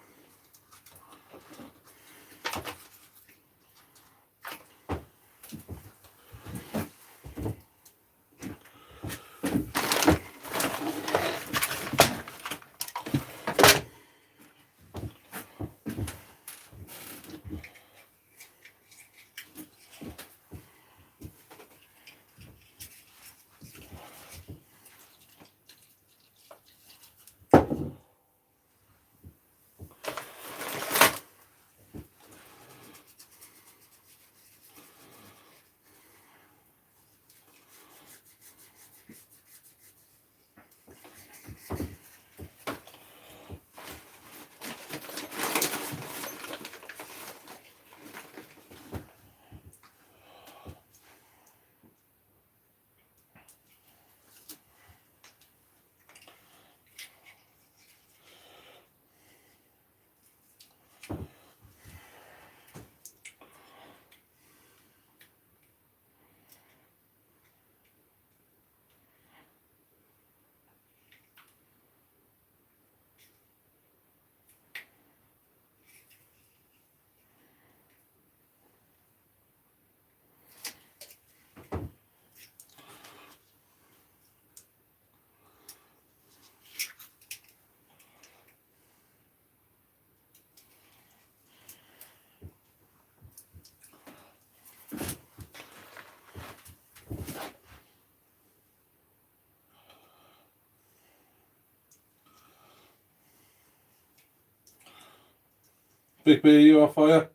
A: Big B, are you off fire?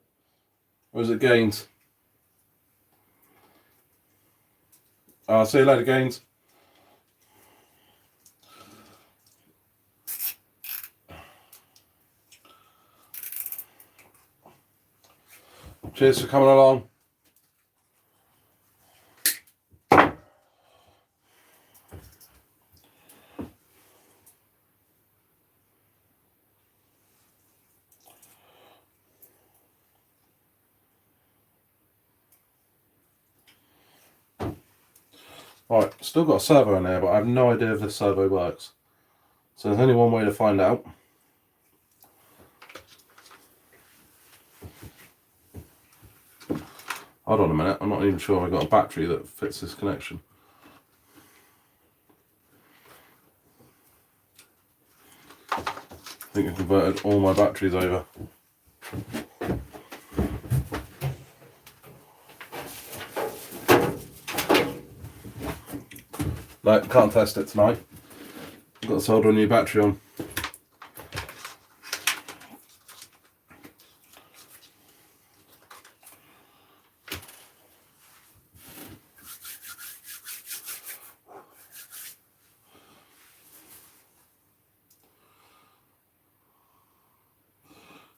A: Or is it Gaines? I'll see you later, Gaines. Cheers for coming along. Right, still got a servo in there, but I have no idea if this servo works. So there's only one way to find out. Hold on a minute, I'm not even sure I've got a battery that fits this connection. I think I converted all my batteries over. No, can't test it tonight. I've got to solder a new battery on.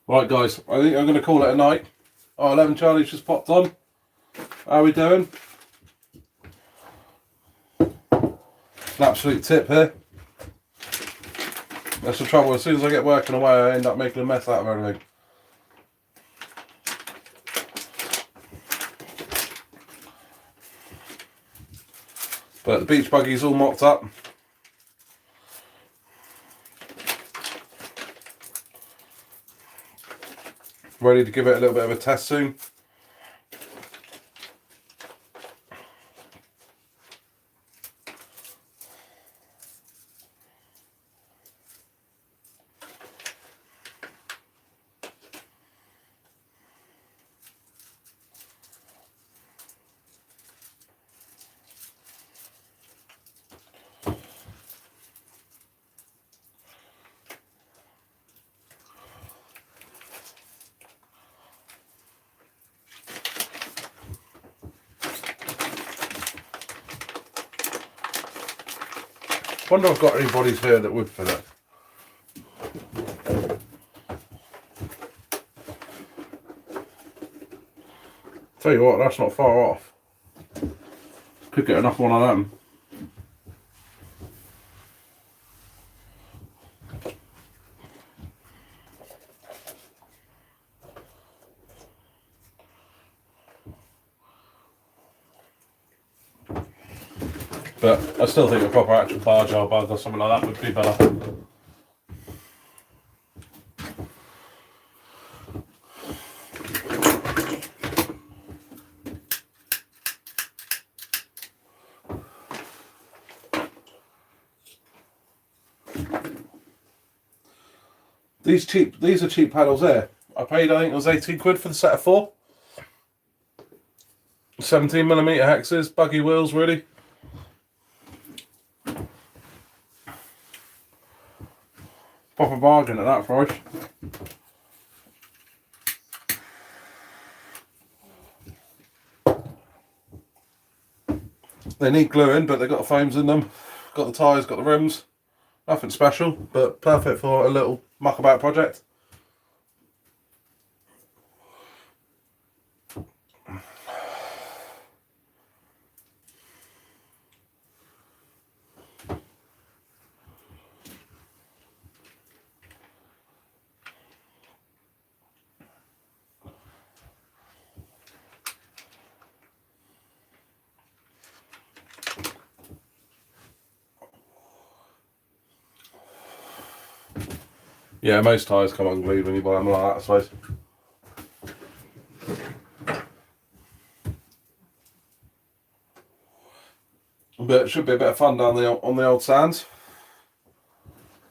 A: Right guys, I think I'm going to call it a night. Oh, 11 Charlie's just popped on. How are we doing? An absolute tip here. That's the trouble, as soon as I get working away I end up making a mess out of everything. But the beach buggy's all mocked up. Ready to give it a little bit of a test soon. Wonder if I've got any bodies here that would fit it. Tell you what, that's not far off. Could get enough one of them. But I still think a proper actual bar jar bug or something like that would be better. These are cheap paddles there. I paid, I think it was 18 quid for the set of 4. 17mm hexes, buggy wheels really. Proper bargain at that price. They need gluing, but they've got the foams in them. Got the tyres, got the rims. Nothing special, but perfect for a little muckabout project. Yeah, most tyres come unglued when you buy them like that, I suppose. But it should be a bit of fun down on the old sands.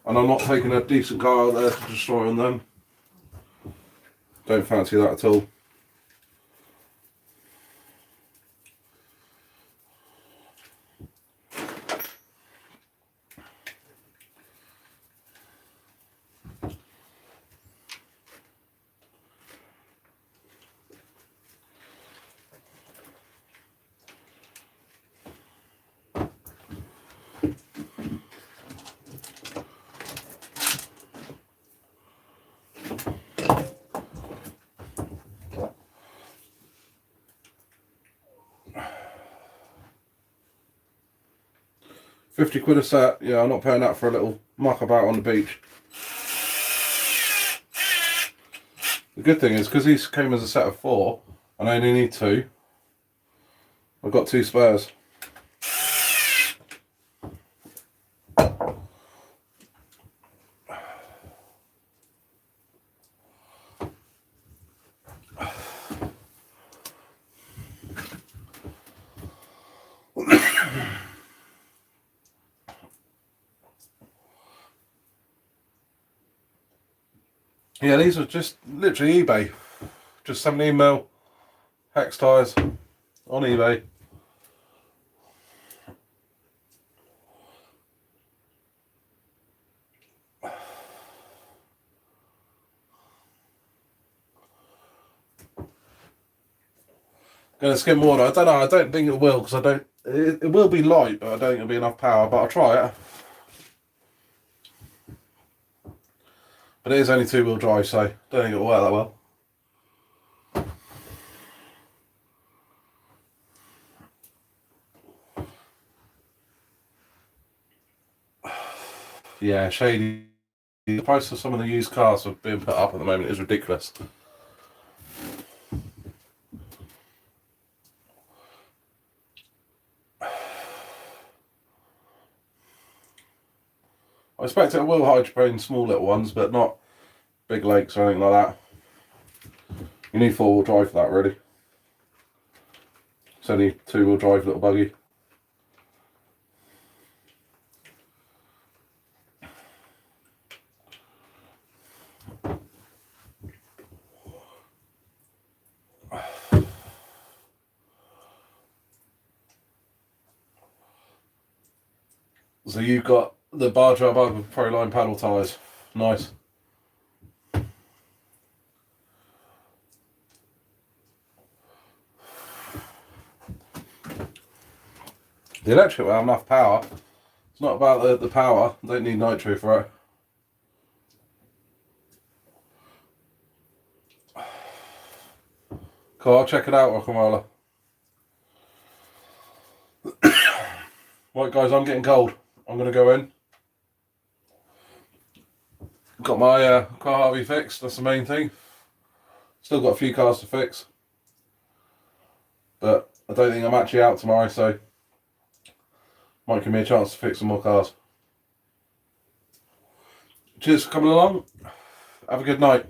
A: And I'm not taking a decent car out there to destroy on them. Don't fancy that at all. £50 a set, yeah, I'm not paying that for a little muck about on the beach. The good thing is, because these came as a set of 4, and I only need 2, I've got 2 spares. Yeah, these are just literally eBay. Just 17mm hex tyres on eBay. Gonna skim water. I don't know. I don't think it will because I don't. It will be light, but I don't think it'll be enough power. But I'll try it. But it is only 2-wheel drive, so I don't think it'll work that well. Yeah, shady. The price of some of the used cars that are being put up at the moment is ridiculous. I expect it will hydroplane small little ones, but not big lakes or anything like that. You need 4-wheel drive for that, really. It's only 2-wheel drive little buggy. So you've got the bar jar bug with Proline paddle tyres. Nice. The electric will have enough power It's not about the power. I don't need nitro for it. Cool, I'll check it out, rock and roller. Right guys, I'm getting cold. I'm going to go in. Got my car Harvey fixed, that's the main thing. Still got a few cars to fix. But I don't think I'm actually out tomorrow, so might give me a chance to fix some more cars. Cheers for coming along. Have a good night.